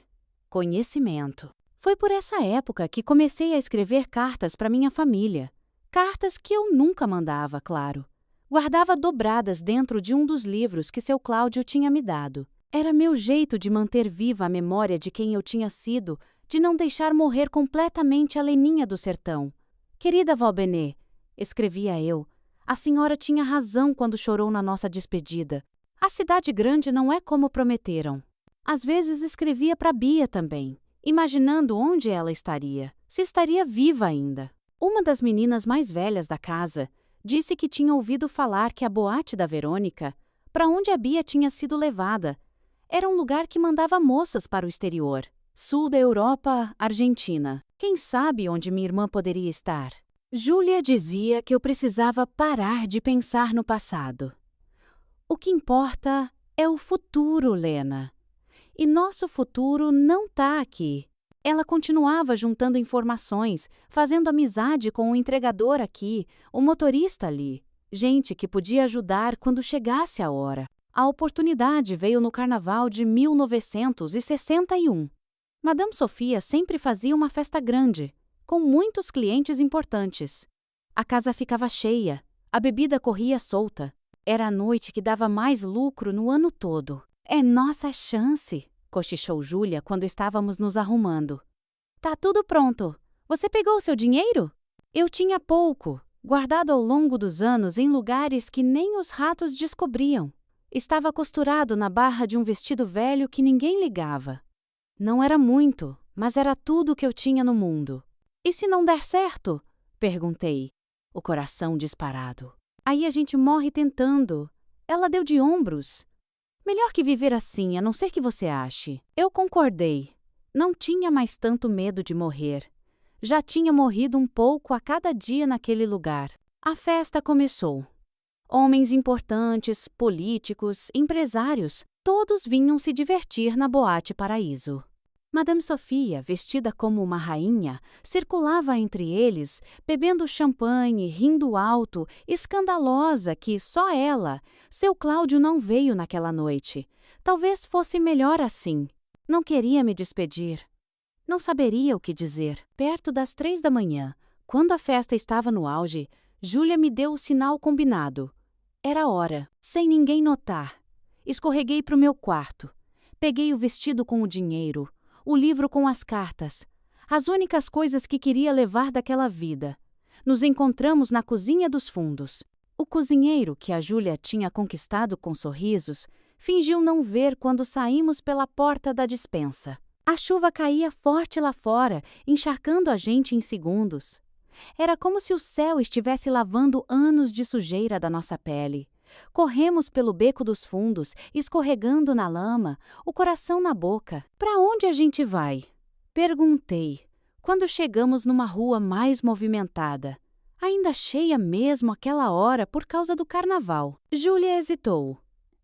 conhecimento. Foi por essa época que comecei a escrever cartas para minha família. Cartas que eu nunca mandava, claro. Guardava dobradas dentro de um dos livros que seu Cláudio tinha me dado. Era meu jeito de manter viva a memória de quem eu tinha sido, de não deixar morrer completamente a Leninha do sertão. Querida vó Benê, escrevia eu, a senhora tinha razão quando chorou na nossa despedida. A cidade grande não é como prometeram. Às vezes escrevia para Bia também, imaginando onde ela estaria, se estaria viva ainda. Uma das meninas mais velhas da casa disse que tinha ouvido falar que a boate da Verônica, para onde a Bia tinha sido levada, era um lugar que mandava moças para o exterior. Sul da Europa, Argentina. Quem sabe onde minha irmã poderia estar? Júlia dizia que eu precisava parar de pensar no passado. O que importa é o futuro, Lena. E nosso futuro não está aqui. Ela continuava juntando informações, fazendo amizade com o entregador aqui, o motorista ali. Gente que podia ajudar quando chegasse a hora. A oportunidade veio no carnaval de 1961. Madame Sofia sempre fazia uma festa grande, com muitos clientes importantes. A casa ficava cheia, a bebida corria solta. Era a noite que dava mais lucro no ano todo. É nossa chance, cochichou Júlia quando estávamos nos arrumando. Tá tudo pronto. Você pegou o seu dinheiro? Eu tinha pouco, guardado ao longo dos anos em lugares que nem os ratos descobriam. Estava costurado na barra de um vestido velho que ninguém ligava. Não era muito, mas era tudo o que eu tinha no mundo. E se não der certo? Perguntei, o coração disparado. Aí a gente morre tentando. Ela deu de ombros. Melhor que viver assim, a não ser que você ache. Eu concordei. Não tinha mais tanto medo de morrer. Já tinha morrido um pouco a cada dia naquele lugar. A festa começou. Homens importantes, políticos, empresários, todos vinham se divertir na Boate Paraíso. Madame Sofia, vestida como uma rainha, circulava entre eles, bebendo champanhe, rindo alto, escandalosa que só ela, seu Cláudio não veio naquela noite. Talvez fosse melhor assim. Não queria me despedir. Não saberia o que dizer. Perto das 3 da manhã, quando a festa estava no auge, Júlia me deu o sinal combinado. Era hora, sem ninguém notar. Escorreguei para o meu quarto. Peguei o vestido com o dinheiro, o livro com as cartas, as únicas coisas que queria levar daquela vida. Nos encontramos na cozinha dos fundos. O cozinheiro, que a Júlia tinha conquistado com sorrisos, fingiu não ver quando saímos pela porta da despensa. A chuva caía forte lá fora, encharcando a gente em segundos. Era como se o céu estivesse lavando anos de sujeira da nossa pele. Corremos pelo beco dos fundos, escorregando na lama, o coração na boca. Para onde a gente vai? Perguntei, quando chegamos numa rua mais movimentada. Ainda cheia mesmo aquela hora por causa do carnaval. Júlia hesitou.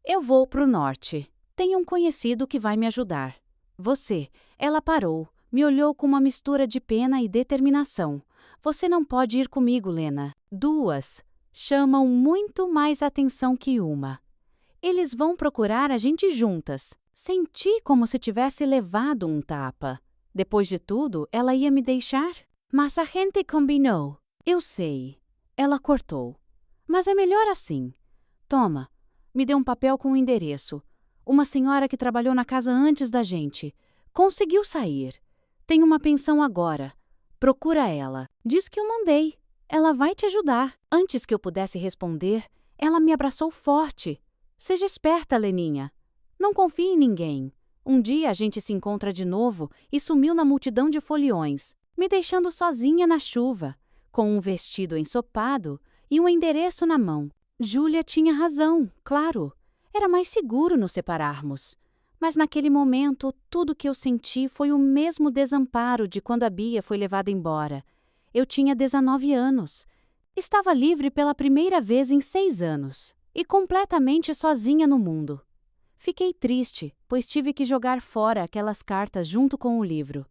Eu vou para o norte. Tenho um conhecido que vai me ajudar. Você. Ela parou, me olhou com uma mistura de pena e determinação. Você não pode ir comigo, Lena. 2 chamam muito mais atenção que uma. Eles vão procurar a gente juntas. Senti como se tivesse levado um tapa. Depois de tudo, ela ia me deixar? Mas a gente combinou. Eu sei. Ela cortou. Mas é melhor assim. Toma. Me deu um papel com o endereço. Uma senhora que trabalhou na casa antes da gente. Conseguiu sair. Tem uma pensão agora. Procura ela. Diz que eu mandei. Ela vai te ajudar. Antes que eu pudesse responder, ela me abraçou forte. Seja esperta, Leninha. Não confie em ninguém. Um dia a gente se encontra de novo e sumiu na multidão de foliões, me deixando sozinha na chuva, com um vestido ensopado e um endereço na mão. Júlia tinha razão, claro. Era mais seguro nos separarmos. Mas naquele momento, tudo que eu senti foi o mesmo desamparo de quando a Bia foi levada embora. Eu tinha 19 anos. Estava livre pela primeira vez em 6 anos. E completamente sozinha no mundo. Fiquei triste, pois tive que jogar fora aquelas cartas junto com o livro.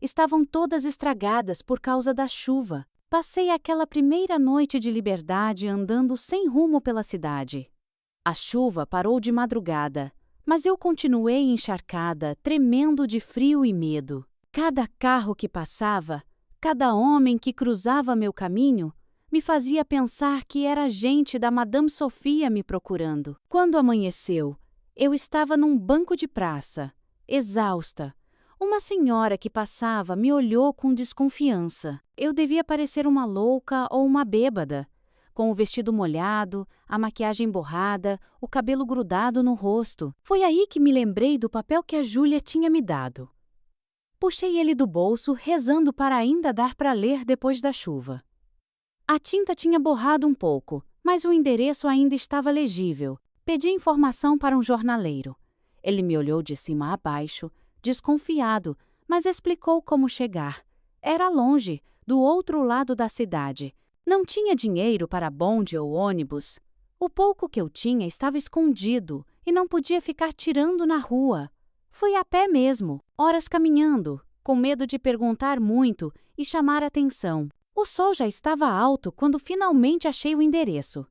Estavam todas estragadas por causa da chuva. Passei aquela primeira noite de liberdade andando sem rumo pela cidade. A chuva parou de madrugada, mas eu continuei encharcada, tremendo de frio e medo. Cada carro que passava, cada homem que cruzava meu caminho, me fazia pensar que era gente da Madame Sofia me procurando. Quando amanheceu, eu estava num banco de praça, exausta. Uma senhora que passava me olhou com desconfiança. Eu devia parecer uma louca ou uma bêbada, com o vestido molhado, a maquiagem borrada, o cabelo grudado no rosto. Foi aí que me lembrei do papel que a Júlia tinha me dado. Puxei ele do bolso, rezando para ainda dar para ler depois da chuva. A tinta tinha borrado um pouco, mas o endereço ainda estava legível. Pedi informação para um jornaleiro. Ele me olhou de cima a baixo, desconfiado, mas explicou como chegar. Era longe, do outro lado da cidade. Não tinha dinheiro para bonde ou ônibus. O pouco que eu tinha estava escondido e não podia ficar tirando na rua. Fui a pé mesmo, horas caminhando, com medo de perguntar muito e chamar atenção. O sol já estava alto quando finalmente achei o endereço.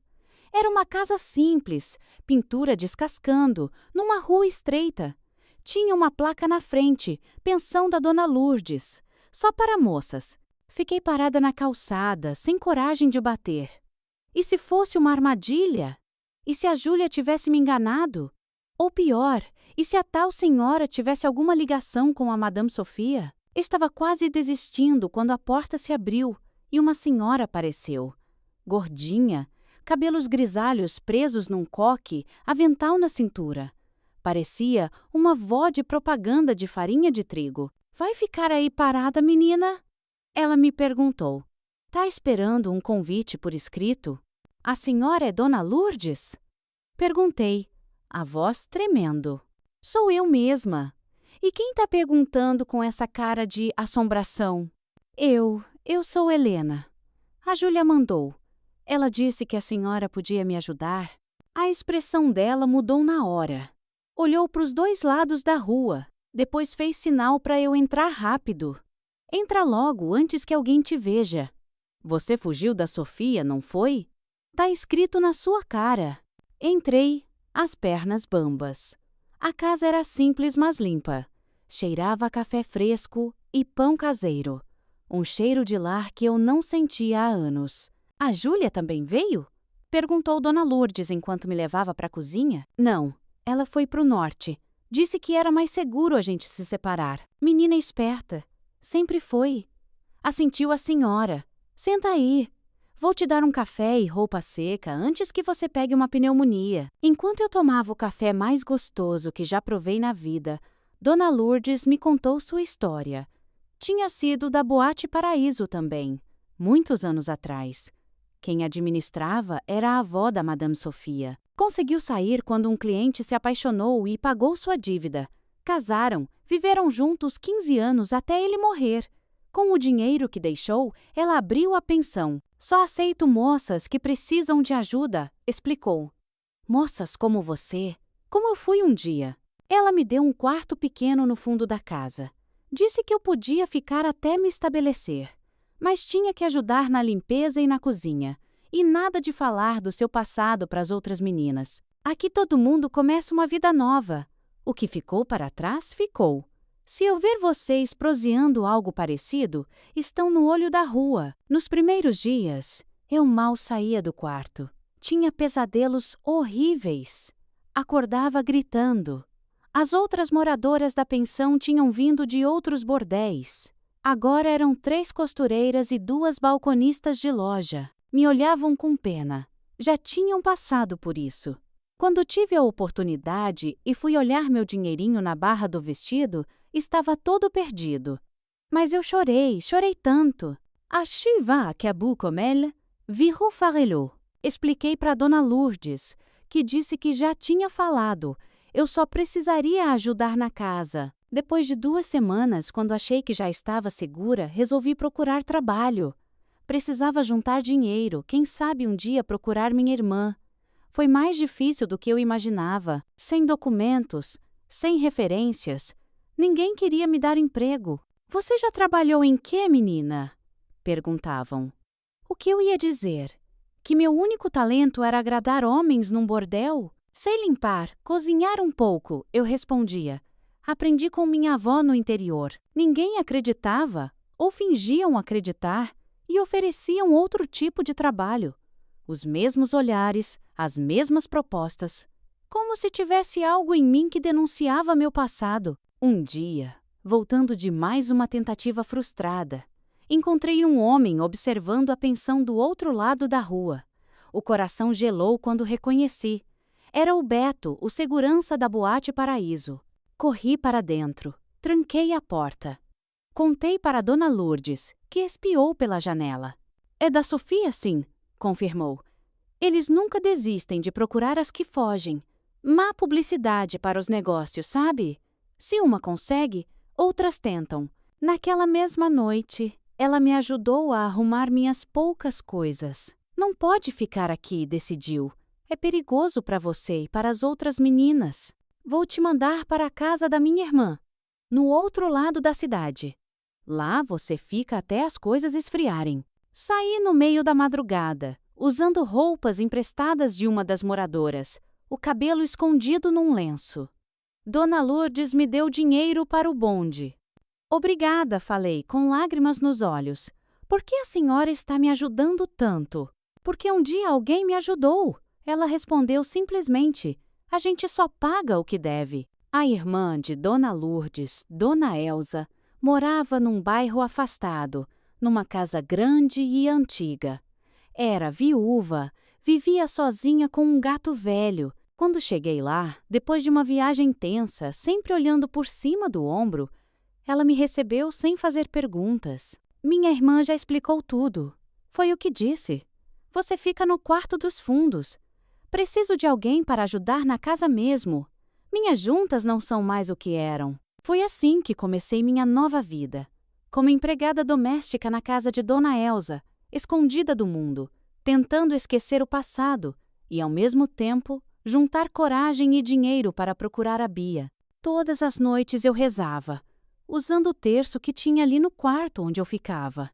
Era uma casa simples, pintura descascando, numa rua estreita. Tinha uma placa na frente, pensão da Dona Lourdes, só para moças. Fiquei parada na calçada, sem coragem de bater. E se fosse uma armadilha? E se a Júlia tivesse me enganado? Ou pior, e se a tal senhora tivesse alguma ligação com a Madame Sofia? Estava quase desistindo quando a porta se abriu e uma senhora apareceu. Gordinha, cabelos grisalhos presos num coque, avental na cintura. Parecia uma vó de propaganda de farinha de trigo. Vai ficar aí parada, menina? Ela me perguntou. Tá esperando um convite por escrito? A senhora é Dona Lourdes? Perguntei, a voz tremendo. Sou eu mesma. E quem tá perguntando com essa cara de assombração? Eu sou Helena. A Júlia mandou. Ela disse que a senhora podia me ajudar. A expressão dela mudou na hora. Olhou para os dois lados da rua. Depois fez sinal para eu entrar rápido. Entra logo antes que alguém te veja. Você fugiu da Sofia, não foi? Tá escrito na sua cara. Entrei, as pernas bambas. A casa era simples, mas limpa. Cheirava a café fresco e pão caseiro. Um cheiro de lar que eu não sentia há anos. A Júlia também veio? Perguntou Dona Lourdes enquanto me levava para a cozinha. Não, ela foi para o norte. Disse que era mais seguro a gente se separar. Menina esperta. Sempre foi. Assentiu a senhora. Senta aí. Vou te dar um café e roupa seca antes que você pegue uma pneumonia. Enquanto eu tomava o café mais gostoso que já provei na vida, Dona Lourdes me contou sua história. Tinha sido da Boate Paraíso também, muitos anos atrás. Quem administrava era a avó da Madame Sofia. Conseguiu sair quando um cliente se apaixonou e pagou sua dívida. Casaram, viveram juntos 15 anos até ele morrer. Com o dinheiro que deixou, ela abriu a pensão. Só aceito moças que precisam de ajuda, explicou. Moças como você, como eu fui um dia. Ela me deu um quarto pequeno no fundo da casa. Disse que eu podia ficar até me estabelecer. Mas tinha que ajudar na limpeza e na cozinha. E nada de falar do seu passado para as outras meninas. Aqui todo mundo começa uma vida nova. O que ficou para trás, ficou. Se eu ver vocês proseando algo parecido, estão no olho da rua. Nos primeiros dias, eu mal saía do quarto. Tinha pesadelos horríveis. Acordava gritando. As outras moradoras da pensão tinham vindo de outros bordéis. Agora eram 3 costureiras e 2 balconistas de loja. Me olhavam com pena. Já tinham passado por isso. Quando tive a oportunidade e fui olhar meu dinheirinho na barra do vestido, estava todo perdido. Mas eu chorei tanto. Achi va que bout comme elle, virou farelot. Expliquei para Dona Lourdes, que disse que já tinha falado. Eu só precisaria ajudar na casa. Depois de 2 semanas, quando achei que já estava segura, resolvi procurar trabalho. Precisava juntar dinheiro, quem sabe um dia procurar minha irmã. Foi mais difícil do que eu imaginava. Sem documentos, sem referências. Ninguém queria me dar emprego. Você já trabalhou em quê, menina? Perguntavam. O que eu ia dizer? Que meu único talento era agradar homens num bordel? Sei limpar, cozinhar um pouco, eu respondia. Aprendi com minha avó no interior. Ninguém acreditava, ou fingiam acreditar, e ofereciam outro tipo de trabalho. Os mesmos olhares, as mesmas propostas. Como se tivesse algo em mim que denunciava meu passado. Um dia, voltando de mais uma tentativa frustrada, encontrei um homem observando a pensão do outro lado da rua. O coração gelou quando reconheci. Era o Beto, o segurança da Boate Paraíso. Corri para dentro, tranquei a porta. Contei para Dona Lourdes, que espiou pela janela. É da Sofia, sim, confirmou. Eles nunca desistem de procurar as que fogem. Má publicidade para os negócios, sabe? Se uma consegue, outras tentam. Naquela mesma noite, ela me ajudou a arrumar minhas poucas coisas. Não pode ficar aqui, decidiu. É perigoso para você e para as outras meninas. Vou te mandar para a casa da minha irmã, no outro lado da cidade. Lá você fica até as coisas esfriarem. Saí no meio da madrugada, usando roupas emprestadas de uma das moradoras, o cabelo escondido num lenço. Dona Lourdes me deu dinheiro para o bonde. Obrigada, falei, com lágrimas nos olhos. Por que a senhora está me ajudando tanto? Porque um dia alguém me ajudou. Ela respondeu simplesmente, a gente só paga o que deve. A irmã de Dona Lourdes, Dona Elza, morava num bairro afastado, numa casa grande e antiga. Era viúva, vivia sozinha com um gato velho. Quando cheguei lá, depois de uma viagem tensa, sempre olhando por cima do ombro, ela me recebeu sem fazer perguntas. Minha irmã já explicou tudo. Foi o que disse. Você fica no quarto dos fundos. Preciso de alguém para ajudar na casa mesmo. Minhas juntas não são mais o que eram. Foi assim que comecei minha nova vida. Como empregada doméstica na casa de Dona Elza, escondida do mundo, tentando esquecer o passado e, ao mesmo tempo, juntar coragem e dinheiro para procurar a Bia. Todas as noites eu rezava, usando o terço que tinha ali no quarto onde eu ficava.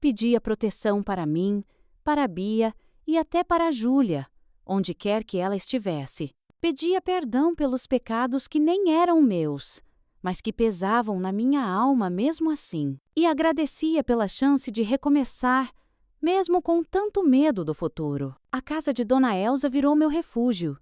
Pedia proteção para mim, para a Bia e até para a Júlia, onde quer que ela estivesse. Pedia perdão pelos pecados que nem eram meus, mas que pesavam na minha alma mesmo assim. E agradecia pela chance de recomeçar, mesmo com tanto medo do futuro. A casa de Dona Elza virou meu refúgio.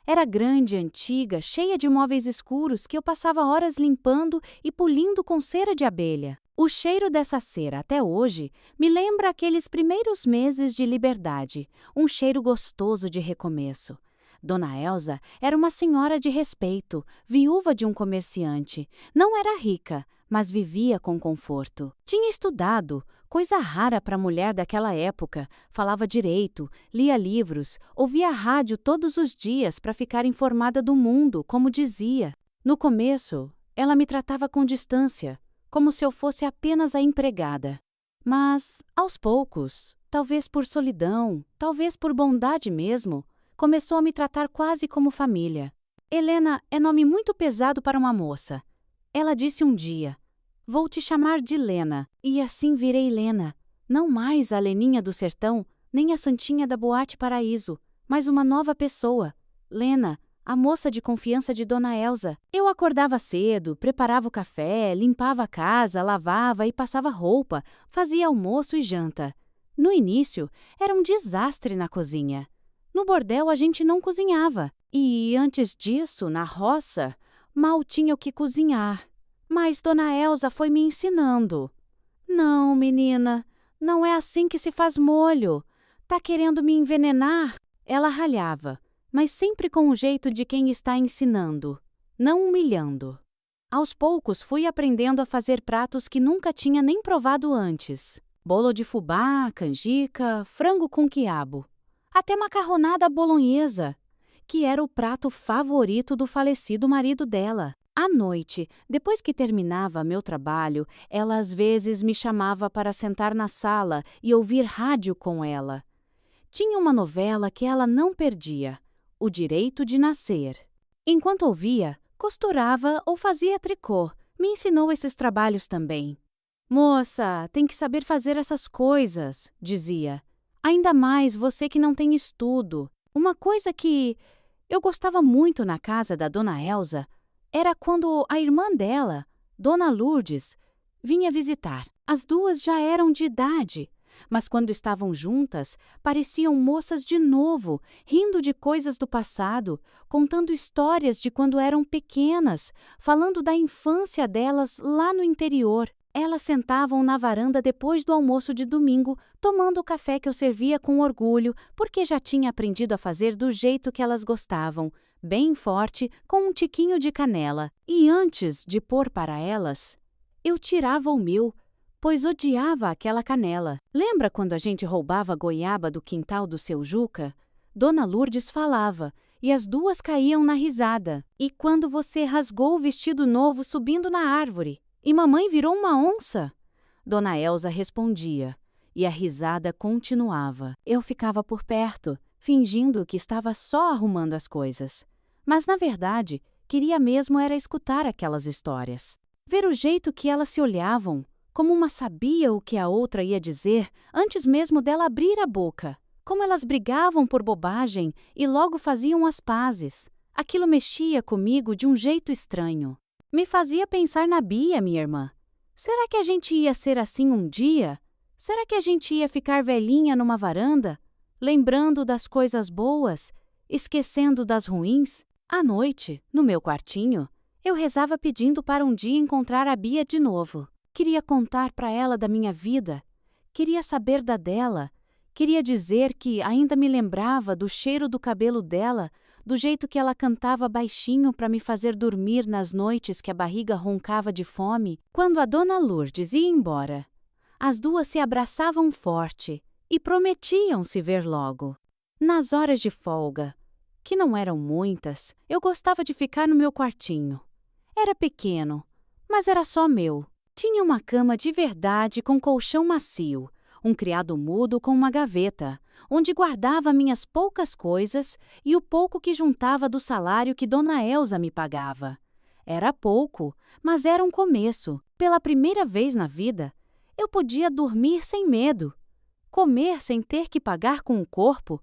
Era grande, antiga, cheia de móveis escuros que eu passava horas limpando e polindo com cera de abelha. O cheiro dessa cera, até hoje, me lembra aqueles primeiros meses de liberdade, um cheiro gostoso de recomeço. Dona Elza era uma senhora de respeito, viúva de um comerciante. Não era rica, mas vivia com conforto. Tinha estudado, coisa rara para a mulher daquela época. Falava direito, lia livros, ouvia rádio todos os dias para ficar informada do mundo, como dizia. No começo, ela me tratava com distância, como se eu fosse apenas a empregada. Mas, aos poucos, talvez por solidão, talvez por bondade mesmo, começou a me tratar quase como família. Helena é nome muito pesado para uma moça. Ela disse um dia, vou te chamar de Lena, e assim virei Lena. Não mais a Leninha do sertão, nem a santinha da Boate Paraíso, mas uma nova pessoa. Lena, a moça de confiança de Dona Elsa. Eu acordava cedo, preparava o café, limpava a casa, lavava e passava roupa, fazia almoço e janta. No início, era um desastre na cozinha. No bordel a gente não cozinhava. E antes disso, na roça, mal tinha o que cozinhar. Mas Dona Elsa foi me ensinando. Não, menina, não é assim que se faz molho. Tá querendo me envenenar? Ela ralhava, mas sempre com o jeito de quem está ensinando, não humilhando. Aos poucos fui aprendendo a fazer pratos que nunca tinha nem provado antes. Bolo de fubá, canjica, frango com quiabo. Até macarronada à bolonhesa, que era o prato favorito do falecido marido dela. À noite, depois que terminava meu trabalho, ela às vezes me chamava para sentar na sala e ouvir rádio com ela. Tinha uma novela que ela não perdia, O Direito de Nascer. Enquanto ouvia, costurava ou fazia tricô. Me ensinou esses trabalhos também. Moça, tem que saber fazer essas coisas, dizia. Ainda mais você que não tem estudo. Uma coisa que eu gostava muito na casa da Dona Elsa era quando a irmã dela, Dona Lourdes, vinha visitar. As duas já eram de idade, mas quando estavam juntas, pareciam moças de novo, rindo de coisas do passado, contando histórias de quando eram pequenas, falando da infância delas lá no interior. Elas sentavam na varanda depois do almoço de domingo, tomando o café que eu servia com orgulho, porque já tinha aprendido a fazer do jeito que elas gostavam, bem forte, com um tiquinho de canela. E antes de pôr para elas, eu tirava o meu, pois odiava aquela canela. Lembra quando a gente roubava goiaba do quintal do seu Juca? Dona Lourdes falava, e as duas caíam na risada. E quando você rasgou o vestido novo subindo na árvore? E mamãe virou uma onça? Dona Elsa respondia, e a risada continuava. Eu ficava por perto, fingindo que estava só arrumando as coisas. Mas, na verdade, queria mesmo era escutar aquelas histórias. Ver o jeito que elas se olhavam, como uma sabia o que a outra ia dizer antes mesmo dela abrir a boca. Como elas brigavam por bobagem e logo faziam as pazes. Aquilo mexia comigo de um jeito estranho. Me fazia pensar na Bia, minha irmã. Será que a gente ia ser assim um dia? Será que a gente ia ficar velhinha numa varanda, lembrando das coisas boas, esquecendo das ruins? À noite, no meu quartinho, eu rezava pedindo para um dia encontrar a Bia de novo. Queria contar para ela da minha vida, queria saber da dela, queria dizer que ainda me lembrava do cheiro do cabelo dela, do jeito que ela cantava baixinho para me fazer dormir nas noites que a barriga roncava de fome. Quando a Dona Lourdes ia embora, as duas se abraçavam forte e prometiam se ver logo. Nas horas de folga, que não eram muitas, eu gostava de ficar no meu quartinho. Era pequeno, mas era só meu. Tinha uma cama de verdade com colchão macio, um criado mudo com uma gaveta, onde guardava minhas poucas coisas e o pouco que juntava do salário que Dona Elsa me pagava. Era pouco, mas era um começo. Pela primeira vez na vida, eu podia dormir sem medo, comer sem ter que pagar com o corpo,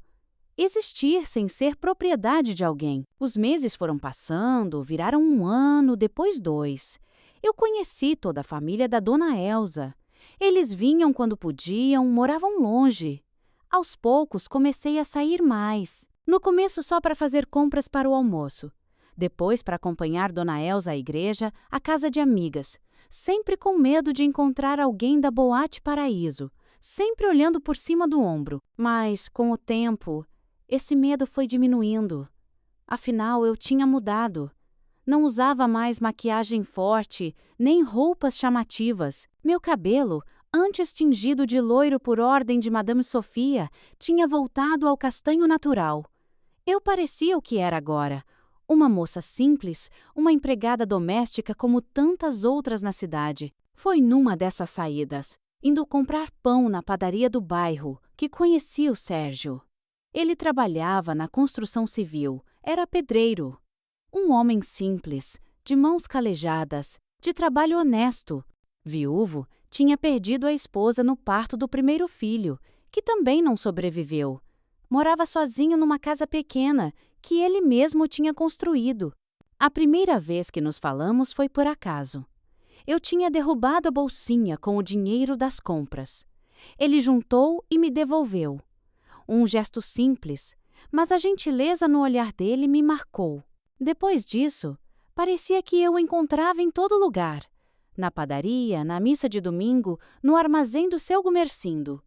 existir sem ser propriedade de alguém. Os meses foram passando, viraram 1 ano, depois 2. Eu conheci toda a família da Dona Elsa. Eles vinham quando podiam, moravam longe. Aos poucos comecei a sair mais. No começo só para fazer compras para o almoço. Depois para acompanhar Dona Elsa à igreja, à casa de amigas. Sempre com medo de encontrar alguém da Boate Paraíso. Sempre olhando por cima do ombro. Mas, com o tempo, esse medo foi diminuindo. Afinal, eu tinha mudado. Não usava mais maquiagem forte, nem roupas chamativas. Meu cabelo, antes tingido de loiro por ordem de Madame Sofia, tinha voltado ao castanho natural. Eu parecia o que era agora, uma moça simples, uma empregada doméstica como tantas outras na cidade. Foi numa dessas saídas, indo comprar pão na padaria do bairro, que conheci o Sérgio. Ele trabalhava na construção civil, era pedreiro. Um homem simples, de mãos calejadas, de trabalho honesto. Viúvo, tinha perdido a esposa no parto do primeiro filho, que também não sobreviveu. Morava sozinho numa casa pequena, que ele mesmo tinha construído. A primeira vez que nos falamos foi por acaso. Eu tinha derrubado a bolsinha com o dinheiro das compras. Ele juntou e me devolveu. Um gesto simples, mas a gentileza no olhar dele me marcou. Depois disso, parecia que eu o encontrava em todo lugar. Na padaria, na missa de domingo, no armazém do seu Gumercindo.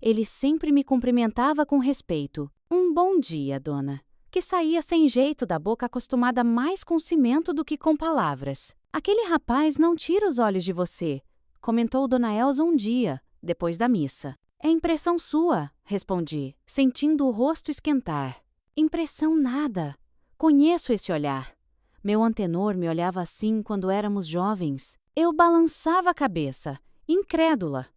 Ele sempre me cumprimentava com respeito. Um bom dia, dona. Que saía sem jeito da boca acostumada mais com cimento do que com palavras. Aquele rapaz não tira os olhos de você, comentou Dona Elza um dia, depois da missa. É impressão sua, respondi, sentindo o rosto esquentar. Impressão nada. Conheço esse olhar. Meu antenor me olhava assim quando éramos jovens. Eu balançava a cabeça, incrédula.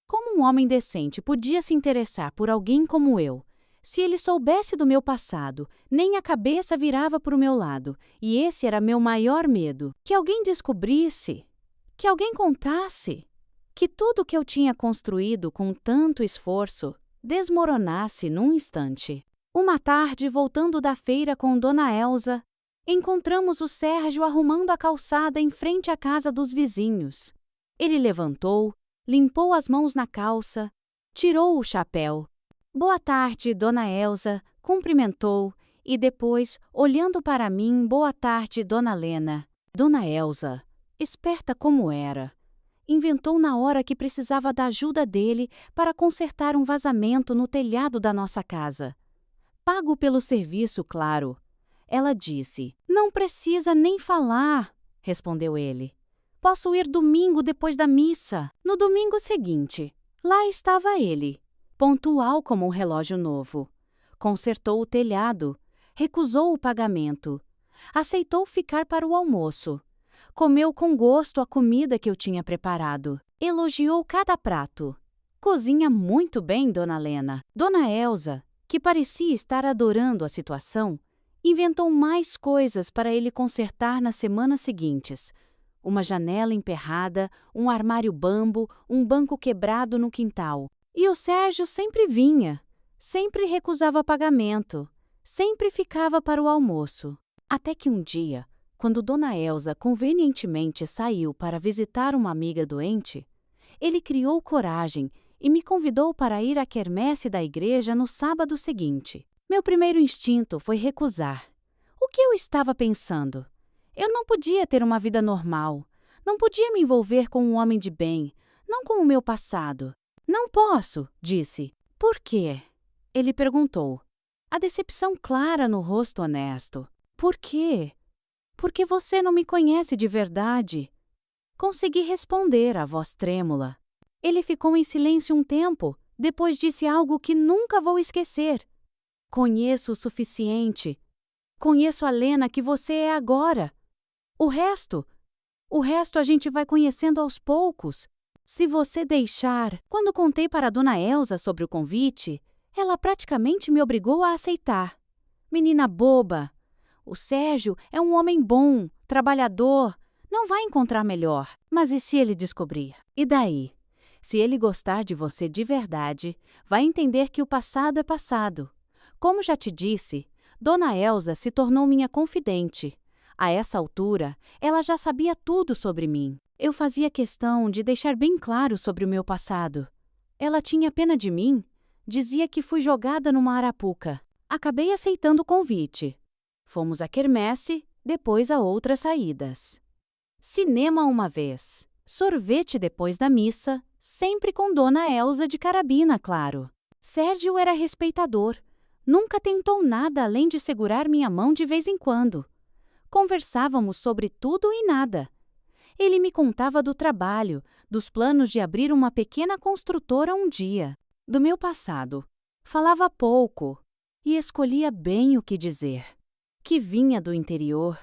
Como um homem decente podia se interessar por alguém como eu? Se ele soubesse do meu passado, nem a cabeça virava para o meu lado, e esse era meu maior medo. Que alguém descobrisse, que alguém contasse, que tudo que eu tinha construído com tanto esforço desmoronasse num instante. Uma tarde, voltando da feira com Dona Elza, encontramos o Sérgio arrumando a calçada em frente à casa dos vizinhos. Ele levantou, limpou as mãos na calça, tirou o chapéu. Boa tarde, Dona Elza, cumprimentou, e depois, olhando para mim, boa tarde, Dona Lena. Dona Elza, esperta como era, inventou na hora que precisava da ajuda dele para consertar um vazamento no telhado da nossa casa. Pago pelo serviço, claro. Ela disse, não precisa nem falar, respondeu ele. Posso ir domingo depois da missa. No domingo seguinte, lá estava ele, pontual como um relógio novo. Consertou o telhado, recusou o pagamento, aceitou ficar para o almoço. Comeu com gosto a comida que eu tinha preparado. Elogiou cada prato. Cozinha muito bem, Dona Lena. Dona Elza, que parecia estar adorando a situação, inventou mais coisas para ele consertar nas semanas seguintes. Uma janela emperrada, um armário bambo, um banco quebrado no quintal. E o Sérgio sempre vinha, sempre recusava pagamento, sempre ficava para o almoço. Até que um dia, quando Dona Elza convenientemente saiu para visitar uma amiga doente, ele criou coragem e me convidou para ir à quermesse da igreja no sábado seguinte. Meu primeiro instinto foi recusar. O que eu estava pensando? Eu não podia ter uma vida normal, não podia me envolver com um homem de bem, não com o meu passado. Não posso, disse. Por quê? Ele perguntou. A decepção clara no rosto honesto. Por quê? Porque você não me conhece de verdade. Consegui responder, a voz trêmula. Ele ficou em silêncio um tempo, depois disse algo que nunca vou esquecer. Conheço o suficiente. Conheço a Lena que você é agora. O resto a gente vai conhecendo aos poucos. Se você deixar... Quando contei para a Dona Elza sobre o convite, ela praticamente me obrigou a aceitar. Menina boba. O Sérgio é um homem bom, trabalhador, não vai encontrar melhor. Mas e se ele descobrir? E daí? Se ele gostar de você de verdade, vai entender que o passado é passado. Como já te disse, Dona Elza se tornou minha confidente. A essa altura, ela já sabia tudo sobre mim. Eu fazia questão de deixar bem claro sobre o meu passado. Ela tinha pena de mim, dizia que fui jogada numa arapuca. Acabei aceitando o convite. Fomos à quermesse, depois a outras saídas. Cinema uma vez, sorvete depois da missa, sempre com Dona Elza de carabina, claro. Sérgio era respeitador, nunca tentou nada além de segurar minha mão de vez em quando. Conversávamos sobre tudo e nada. Ele me contava do trabalho, dos planos de abrir uma pequena construtora um dia, do meu passado. Falava pouco e escolhia bem o que dizer. Que vinha do interior,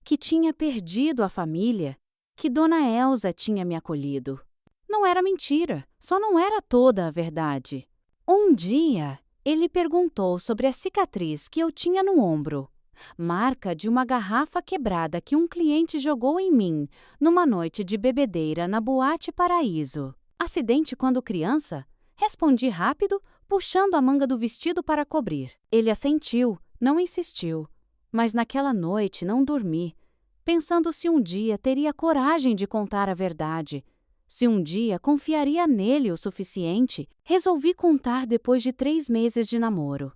que tinha perdido a família, que Dona Elza tinha me acolhido. Não era mentira, só não era toda a verdade. Um dia, ele perguntou sobre a cicatriz que eu tinha no ombro. Marca de uma garrafa quebrada que um cliente jogou em mim numa noite de bebedeira na Boate Paraíso. Acidente quando criança? Respondi rápido, puxando a manga do vestido para cobrir. Ele assentiu, Não insistiu, mas naquela noite não dormi, pensando se um dia teria coragem de contar a verdade. Se um dia confiaria nele o suficiente, resolvi contar depois de 3 meses de namoro.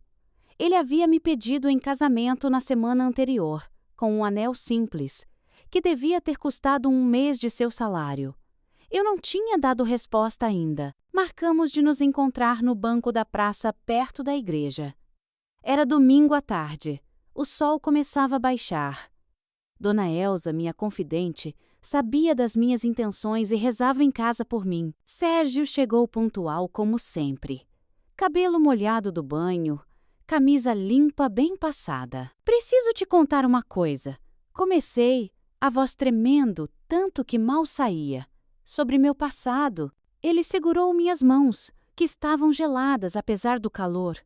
Ele havia me pedido em casamento na semana anterior, com um anel simples, que devia ter custado 1 mês de seu salário. Eu não tinha dado resposta ainda. Marcamos de nos encontrar no banco da praça perto da igreja. Era domingo à tarde. O sol começava a baixar. Dona Elsa, minha confidente, sabia das minhas intenções e rezava em casa por mim. Sérgio chegou pontual como sempre. Cabelo molhado do banho, camisa limpa bem passada. Preciso te contar uma coisa. Comecei, a voz tremendo, tanto que mal saía. Sobre meu passado, ele segurou minhas mãos, que estavam geladas apesar do calor.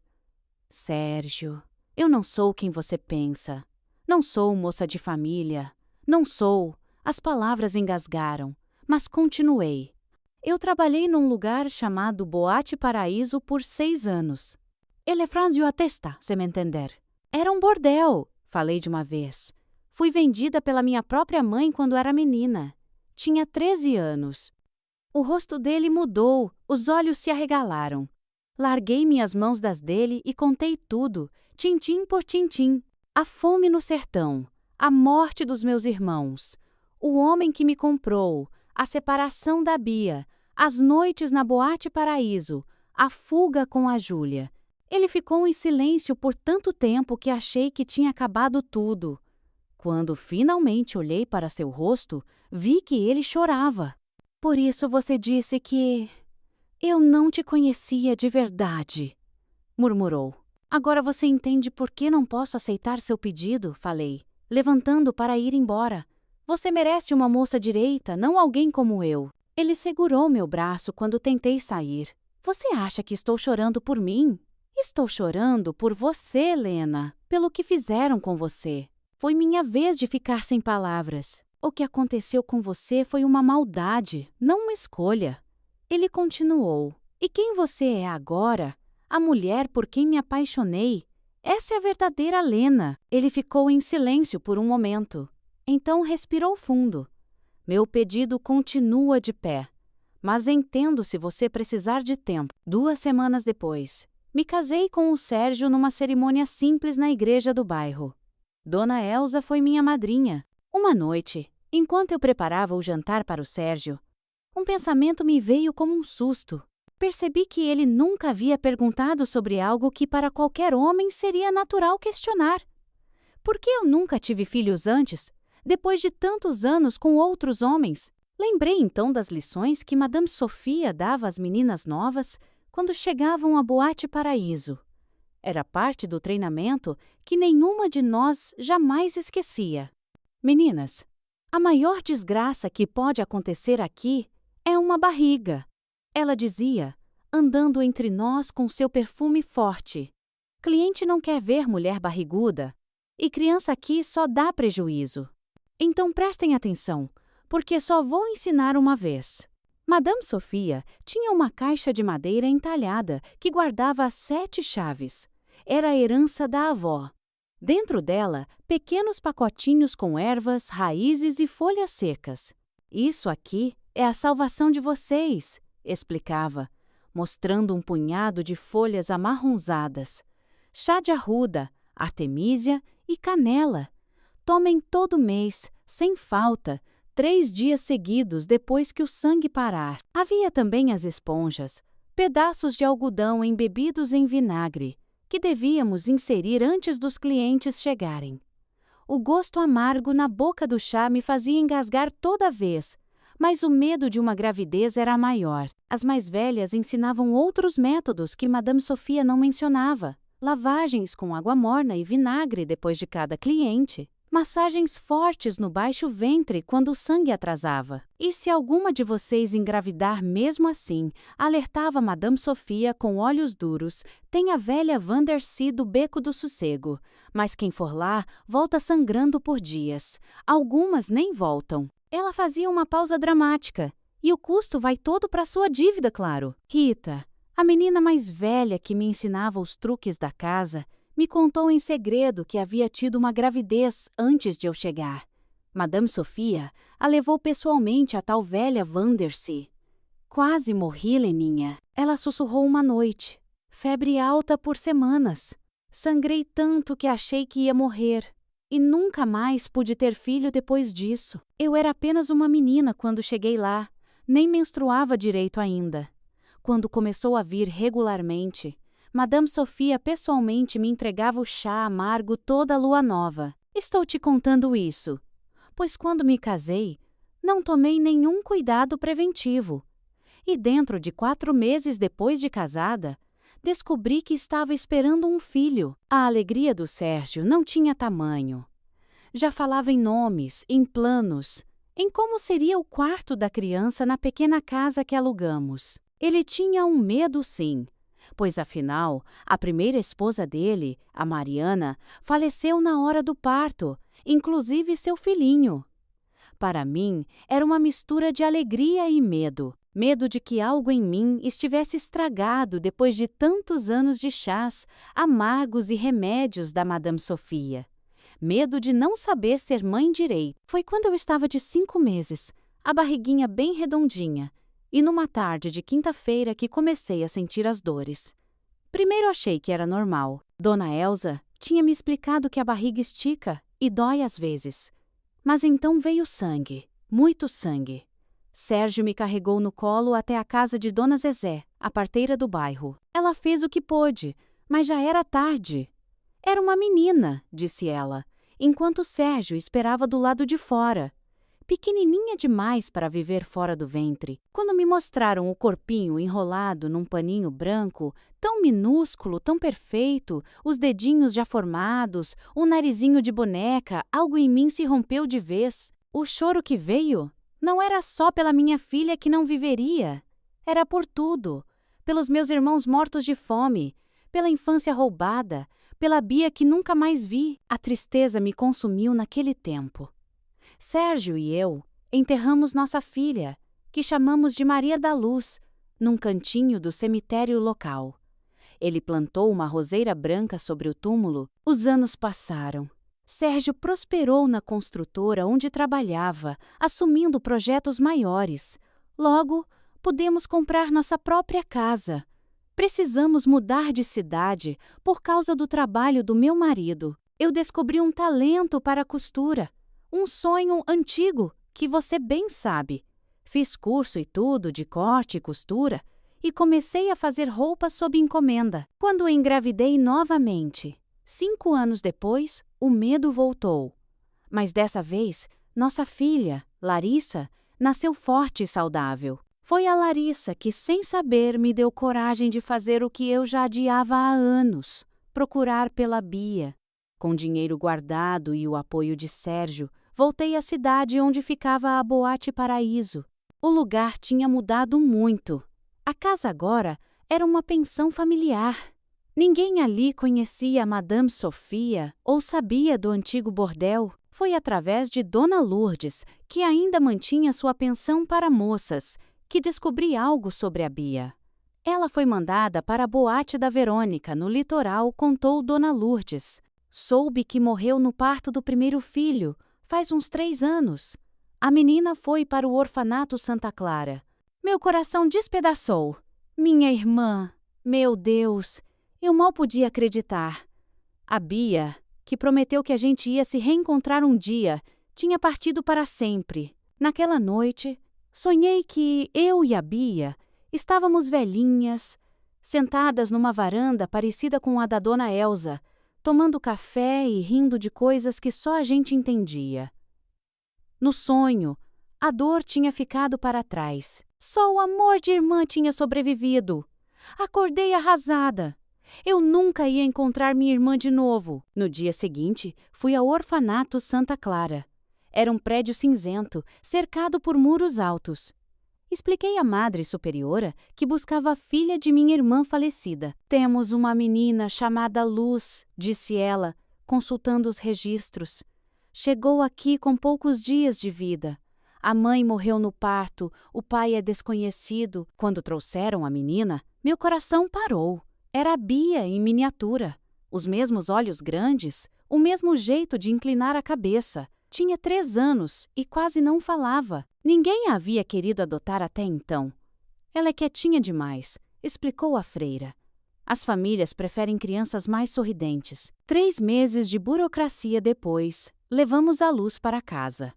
Sérgio, eu não sou quem você pensa. Não sou moça de família. Não sou. As palavras engasgaram, mas continuei. Eu trabalhei num lugar chamado Boate Paraíso por 6 anos. Ele Franzio atesta, se me entender. Era um bordel, falei de uma vez. Fui vendida pela minha própria mãe quando era menina. Tinha 13 anos. O rosto dele mudou, os olhos se arregalaram. Larguei minhas mãos das dele e contei tudo, tintim por tintim. A fome no sertão, a morte dos meus irmãos, o homem que me comprou, a separação da Bia, as noites na Boate Paraíso, a fuga com a Júlia. Ele ficou em silêncio por tanto tempo que achei que tinha acabado tudo. Quando finalmente olhei para seu rosto, vi que ele chorava. Por isso você disse que eu não te conhecia de verdade, murmurou. Agora você entende por que não posso aceitar seu pedido, falei, levantando para ir embora. Você merece uma moça direita, não alguém como eu. Ele segurou meu braço quando tentei sair. Você acha que estou chorando por mim? Estou chorando por você, Lena, pelo que fizeram com você. Foi minha vez de ficar sem palavras. O que aconteceu com você foi uma maldade, não uma escolha. Ele continuou. E quem você é agora? A mulher por quem me apaixonei. Essa é a verdadeira Lena. Ele ficou em silêncio por um momento. Então respirou fundo. Meu pedido continua de pé. Mas entendo se você precisar de tempo. 2 semanas depois, me casei com o Sérgio numa cerimônia simples na igreja do bairro. Dona Elsa foi minha madrinha. Uma noite, enquanto eu preparava o jantar para o Sérgio, um pensamento me veio como um susto. Percebi que ele nunca havia perguntado sobre algo que para qualquer homem seria natural questionar. Por que eu nunca tive filhos antes, depois de tantos anos com outros homens? Lembrei então das lições que Madame Sofia dava às meninas novas quando chegavam à Boate Paraíso. Era parte do treinamento que nenhuma de nós jamais esquecia. Meninas, a maior desgraça que pode acontecer aqui é uma barriga. Ela dizia, andando entre nós com seu perfume forte. Cliente não quer ver mulher barriguda, e criança aqui só dá prejuízo. Então prestem atenção, porque só vou ensinar uma vez. Madame Sofia tinha uma caixa de madeira entalhada que guardava as 7 chaves. Era a herança da avó. Dentro dela, pequenos pacotinhos com ervas, raízes e folhas secas. Isso aqui é a salvação de vocês, explicava, mostrando um punhado de folhas amarronzadas. Chá de arruda, artemísia e canela. Tomem todo mês, sem falta, 3 dias seguidos depois que o sangue parar. Havia também as esponjas, pedaços de algodão embebidos em vinagre, que devíamos inserir antes dos clientes chegarem. O gosto amargo na boca do chá me fazia engasgar toda vez, mas o medo de uma gravidez era maior. As mais velhas ensinavam outros métodos que Madame Sofia não mencionava. Lavagens com água morna e vinagre depois de cada cliente. Massagens fortes no baixo ventre quando o sangue atrasava. E se alguma de vocês engravidar mesmo assim, alertava Madame Sofia com olhos duros, tem a velha Vandersea do Beco do Sossego. Mas quem for lá, volta sangrando por dias. Algumas nem voltam. Ela fazia uma pausa dramática. E o custo vai todo para sua dívida, claro. Rita, a menina mais velha que me ensinava os truques da casa, Me contou em segredo que havia tido uma gravidez antes de eu chegar. Madame Sofia a levou pessoalmente a tal velha Vandersee. Quase morri, Leninha. Ela sussurrou uma noite. Febre alta por semanas. Sangrei tanto que achei que ia morrer. E nunca mais pude ter filho depois disso. Eu era apenas uma menina quando cheguei lá. Nem menstruava direito ainda. Quando começou a vir regularmente, Madame Sofia pessoalmente me entregava o chá amargo toda a lua nova. Estou te contando isso, pois quando me casei, não tomei nenhum cuidado preventivo. E dentro de 4 meses depois de casada, descobri que estava esperando um filho. A alegria do Sérgio não tinha tamanho. Já falava em nomes, em planos, em como seria o quarto da criança na pequena casa que alugamos. Ele tinha um medo, sim, pois afinal, a primeira esposa dele, a Mariana, faleceu na hora do parto, inclusive seu filhinho. Para mim, era uma mistura de alegria e medo. Medo de que algo em mim estivesse estragado depois de tantos anos de chás, amargos e remédios da Madame Sofia. Medo de não saber ser mãe direito. Foi quando eu estava de 5 meses, a barriguinha bem redondinha, e numa tarde de quinta-feira que comecei a sentir as dores. Primeiro achei que era normal. Dona Elsa tinha me explicado que a barriga estica e dói às vezes. Mas então veio sangue, muito sangue. Sérgio me carregou no colo até a casa de Dona Zezé, a parteira do bairro. Ela fez o que pôde, mas já era tarde. Era uma menina, disse ela, enquanto Sérgio esperava do lado de fora. Pequenininha demais para viver fora do ventre. Quando me mostraram o corpinho enrolado num paninho branco, tão minúsculo, tão perfeito, os dedinhos já formados, o narizinho de boneca, algo em mim se rompeu de vez. O choro que veio não era só pela minha filha que não viveria. Era por tudo. Pelos meus irmãos mortos de fome, pela infância roubada, pela Bia que nunca mais vi. A tristeza me consumiu naquele tempo. Sérgio e eu enterramos nossa filha, que chamamos de Maria da Luz, num cantinho do cemitério local. Ele plantou uma roseira branca sobre o túmulo. Os anos passaram. Sérgio prosperou na construtora onde trabalhava, assumindo projetos maiores. Logo, pudemos comprar nossa própria casa. Precisamos mudar de cidade por causa do trabalho do meu marido. Eu descobri um talento para a costura. Um sonho antigo, que você bem sabe. Fiz curso e tudo de corte e costura e comecei a fazer roupas sob encomenda. Quando engravidei novamente, 5 anos depois, o medo voltou. Mas dessa vez, nossa filha, Larissa, nasceu forte e saudável. Foi a Larissa que, sem saber, me deu coragem de fazer o que eu já adiava há anos, procurar pela Bia. Com dinheiro guardado e o apoio de Sérgio, voltei à cidade onde ficava a Boate Paraíso. O lugar tinha mudado muito. A casa agora era uma pensão familiar. Ninguém ali conhecia a Madame Sofia ou sabia do antigo bordel. Foi através de Dona Lourdes, que ainda mantinha sua pensão para moças, que descobri algo sobre a Bia. Ela foi mandada para a Boate da Verônica, no litoral, contou Dona Lourdes. Soube que morreu no parto do primeiro filho, faz uns 3 anos. A menina foi para o orfanato Santa Clara. Meu coração despedaçou. Minha irmã, meu Deus, eu mal podia acreditar. A Bia, que prometeu que a gente ia se reencontrar um dia, tinha partido para sempre. Naquela noite, sonhei que eu e a Bia estávamos velhinhas, sentadas numa varanda parecida com a da Dona Elsa, tomando café e rindo de coisas que só a gente entendia. No sonho, a dor tinha ficado para trás. Só o amor de irmã tinha sobrevivido. Acordei arrasada. Eu nunca ia encontrar minha irmã de novo. No dia seguinte, fui ao orfanato Santa Clara. Era um prédio cinzento, cercado por muros altos. Expliquei à madre superiora que buscava a filha de minha irmã falecida. Temos uma menina chamada Luz, disse ela, consultando os registros. Chegou aqui com poucos dias de vida. A mãe morreu no parto, o pai é desconhecido. Quando trouxeram a menina, meu coração parou. Era a Bia em miniatura. Os mesmos olhos grandes, o mesmo jeito de inclinar a cabeça. Tinha 3 anos e quase não falava. Ninguém a havia querido adotar até então. Ela é quietinha demais, explicou a freira. As famílias preferem crianças mais sorridentes. 3 meses de burocracia depois, levamos a Luz para casa.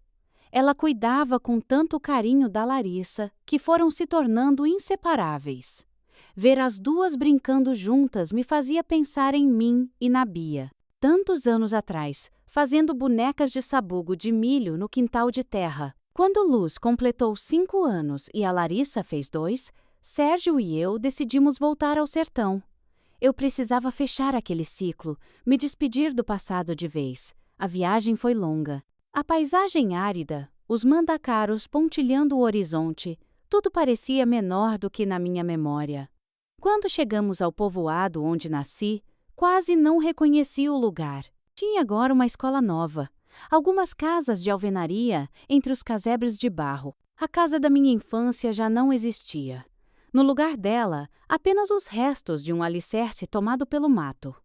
Ela cuidava com tanto carinho da Larissa que foram se tornando inseparáveis. Ver as duas brincando juntas me fazia pensar em mim e na Bia. Tantos anos atrás, fazendo bonecas de sabugo de milho no quintal de terra. Quando Luz completou 5 anos e a Larissa fez 2, Sérgio e eu decidimos voltar ao sertão. Eu precisava fechar aquele ciclo, me despedir do passado de vez. A viagem foi longa. A paisagem árida, os mandacaros pontilhando o horizonte, tudo parecia menor do que na minha memória. Quando chegamos ao povoado onde nasci, quase não reconheci o lugar. Tinha agora uma escola nova, algumas casas de alvenaria entre os casebres de barro. A casa da minha infância já não existia. No lugar dela, apenas os restos de um alicerce tomado pelo mato.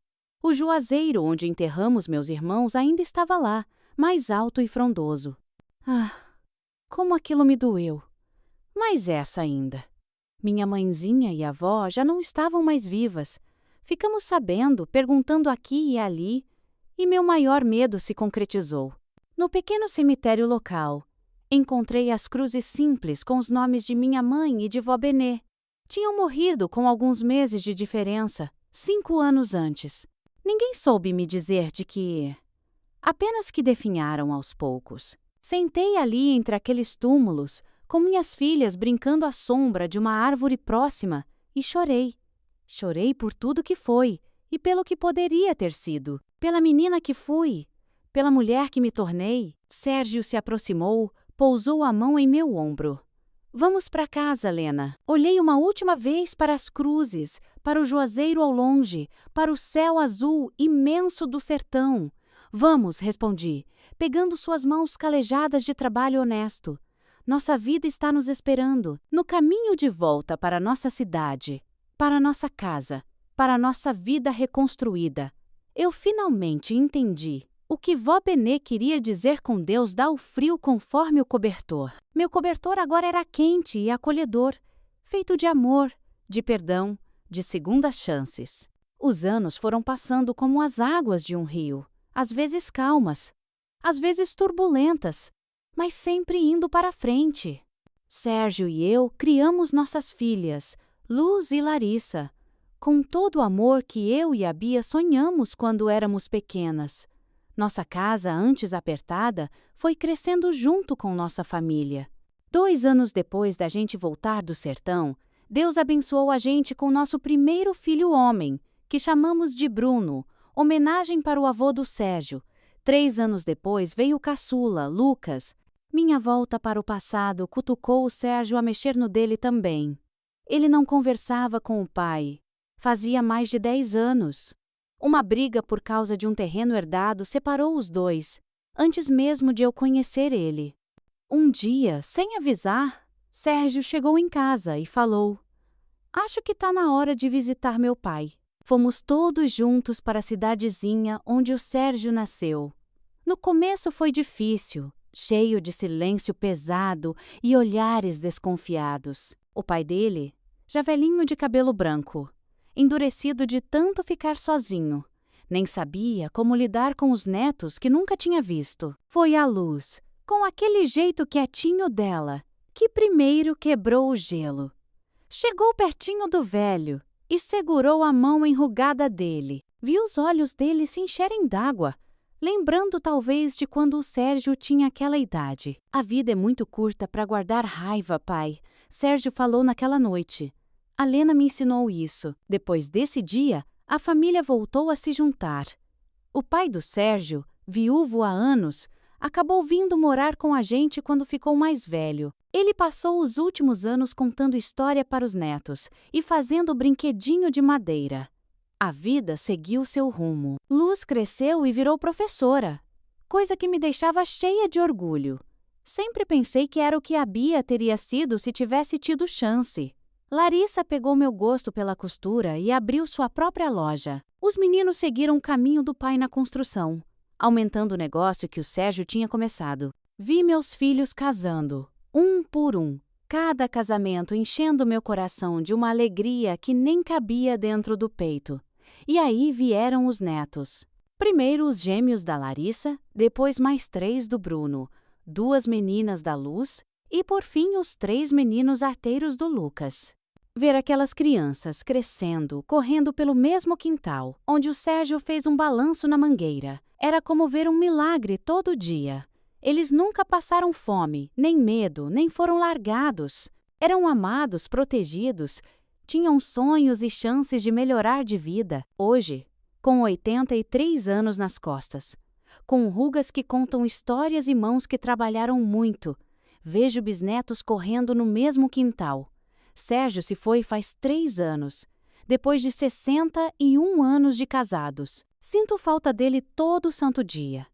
O juazeiro onde enterramos meus irmãos ainda estava lá, mais alto e frondoso. Ah, como aquilo me doeu! Mas essa ainda. Minha mãezinha e a avó já não estavam mais vivas. Ficamos sabendo, perguntando aqui e ali, e meu maior medo se concretizou. No pequeno cemitério local, encontrei as cruzes simples com os nomes de minha mãe e de vó Benê. Tinham morrido com alguns meses de diferença, 5 anos antes. Ninguém soube me dizer de que... Apenas que definharam aos poucos. Sentei ali entre aqueles túmulos, com minhas filhas brincando à sombra de uma árvore próxima, e chorei. Chorei por tudo que foi, e pelo que poderia ter sido. Pela menina que fui, pela mulher que me tornei. Sérgio se aproximou, pousou a mão em meu ombro. Vamos para casa, Lena. Olhei uma última vez para as cruzes, para o juazeiro ao longe, para o céu azul imenso do sertão. Vamos, respondi, pegando suas mãos calejadas de trabalho honesto. Nossa vida está nos esperando, no caminho de volta para nossa cidade, para nossa casa, para nossa vida reconstruída. Eu finalmente entendi. O que vó Benê queria dizer com Deus dá o frio conforme o cobertor. Meu cobertor agora era quente e acolhedor, feito de amor, de perdão, de segundas chances. Os anos foram passando como as águas de um rio, às vezes calmas, às vezes turbulentas, mas sempre indo para frente. Sérgio e eu criamos nossas filhas, Luz e Larissa, com todo o amor que eu e a Bia sonhamos quando éramos pequenas. Nossa casa, antes apertada, foi crescendo junto com nossa família. 2 anos depois da gente voltar do sertão, Deus abençoou a gente com nosso primeiro filho homem, que chamamos de Bruno, homenagem para o avô do Sérgio. 3 anos depois veio o caçula, Lucas. Minha volta para o passado cutucou o Sérgio a mexer no dele também. Ele não conversava com o pai. Fazia mais de 10 anos. Uma briga por causa de um terreno herdado separou os dois, antes mesmo de eu conhecer ele. Um dia, sem avisar, Sérgio chegou em casa e falou: "Acho que está na hora de visitar meu pai." Fomos todos juntos para a cidadezinha onde o Sérgio nasceu. No começo foi difícil, cheio de silêncio pesado e olhares desconfiados. O pai dele, já velhinho de cabelo branco, endurecido de tanto ficar sozinho, nem sabia como lidar com os netos que nunca tinha visto. Foi a Luz, com aquele jeito quietinho dela, que primeiro quebrou o gelo. Chegou pertinho do velho e segurou a mão enrugada dele. Vi os olhos dele se encherem d'água, lembrando talvez de quando o Sérgio tinha aquela idade. "A vida é muito curta para guardar raiva, pai", Sérgio falou naquela noite. A Lena me ensinou isso. Depois desse dia, a família voltou a se juntar. O pai do Sérgio, viúvo há anos, acabou vindo morar com a gente quando ficou mais velho. Ele passou os últimos anos contando história para os netos e fazendo brinquedinho de madeira. A vida seguiu seu rumo. Luz cresceu e virou professora, coisa que me deixava cheia de orgulho. Sempre pensei que era o que a Bia teria sido se tivesse tido chance. Larissa pegou meu gosto pela costura e abriu sua própria loja. Os meninos seguiram o caminho do pai na construção, aumentando o negócio que o Sérgio tinha começado. Vi meus filhos casando, um por um, cada casamento enchendo meu coração de uma alegria que nem cabia dentro do peito. E aí vieram os netos. Primeiro os gêmeos da Larissa, depois mais 3 do Bruno, 2 meninas da Luz e, por fim, os 3 meninos arteiros do Lucas. Ver aquelas crianças crescendo, correndo pelo mesmo quintal, onde o Sérgio fez um balanço na mangueira, era como ver um milagre todo dia. Eles nunca passaram fome, nem medo, nem foram largados. Eram amados, protegidos, tinham sonhos e chances de melhorar de vida. Hoje, com 83 anos nas costas, com rugas que contam histórias e mãos que trabalharam muito, vejo bisnetos correndo no mesmo quintal. Sérgio se foi faz 3 anos, depois de 61 anos de casados. Sinto falta dele todo santo dia,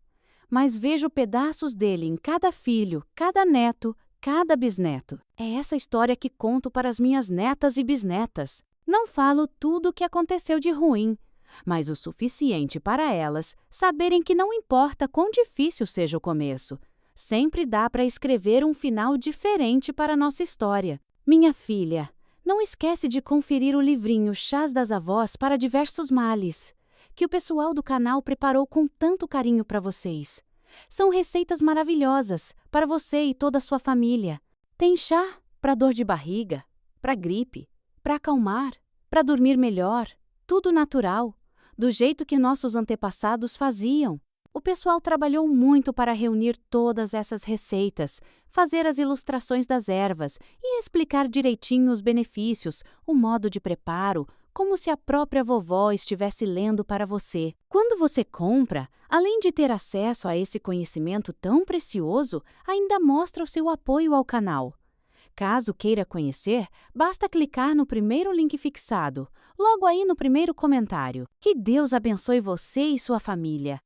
mas vejo pedaços dele em cada filho, cada neto, cada bisneto. É essa história que conto para as minhas netas e bisnetas. Não falo tudo o que aconteceu de ruim, mas o suficiente para elas saberem que não importa quão difícil seja o começo, sempre dá para escrever um final diferente para a nossa história. Minha filha, não esquece de conferir o livrinho Chás das Avós para Diversos Males, que o pessoal do canal preparou com tanto carinho para vocês. São receitas maravilhosas para você e toda a sua família. Tem chá para dor de barriga, para gripe, para acalmar, para dormir melhor, tudo natural, do jeito que nossos antepassados faziam. O pessoal trabalhou muito para reunir todas essas receitas, fazer as ilustrações das ervas e explicar direitinho os benefícios, o modo de preparo, como se a própria vovó estivesse lendo para você. Quando você compra, além de ter acesso a esse conhecimento tão precioso, ainda mostra o seu apoio ao canal. Caso queira conhecer, basta clicar no primeiro link fixado, logo aí no primeiro comentário. Que Deus abençoe você e sua família.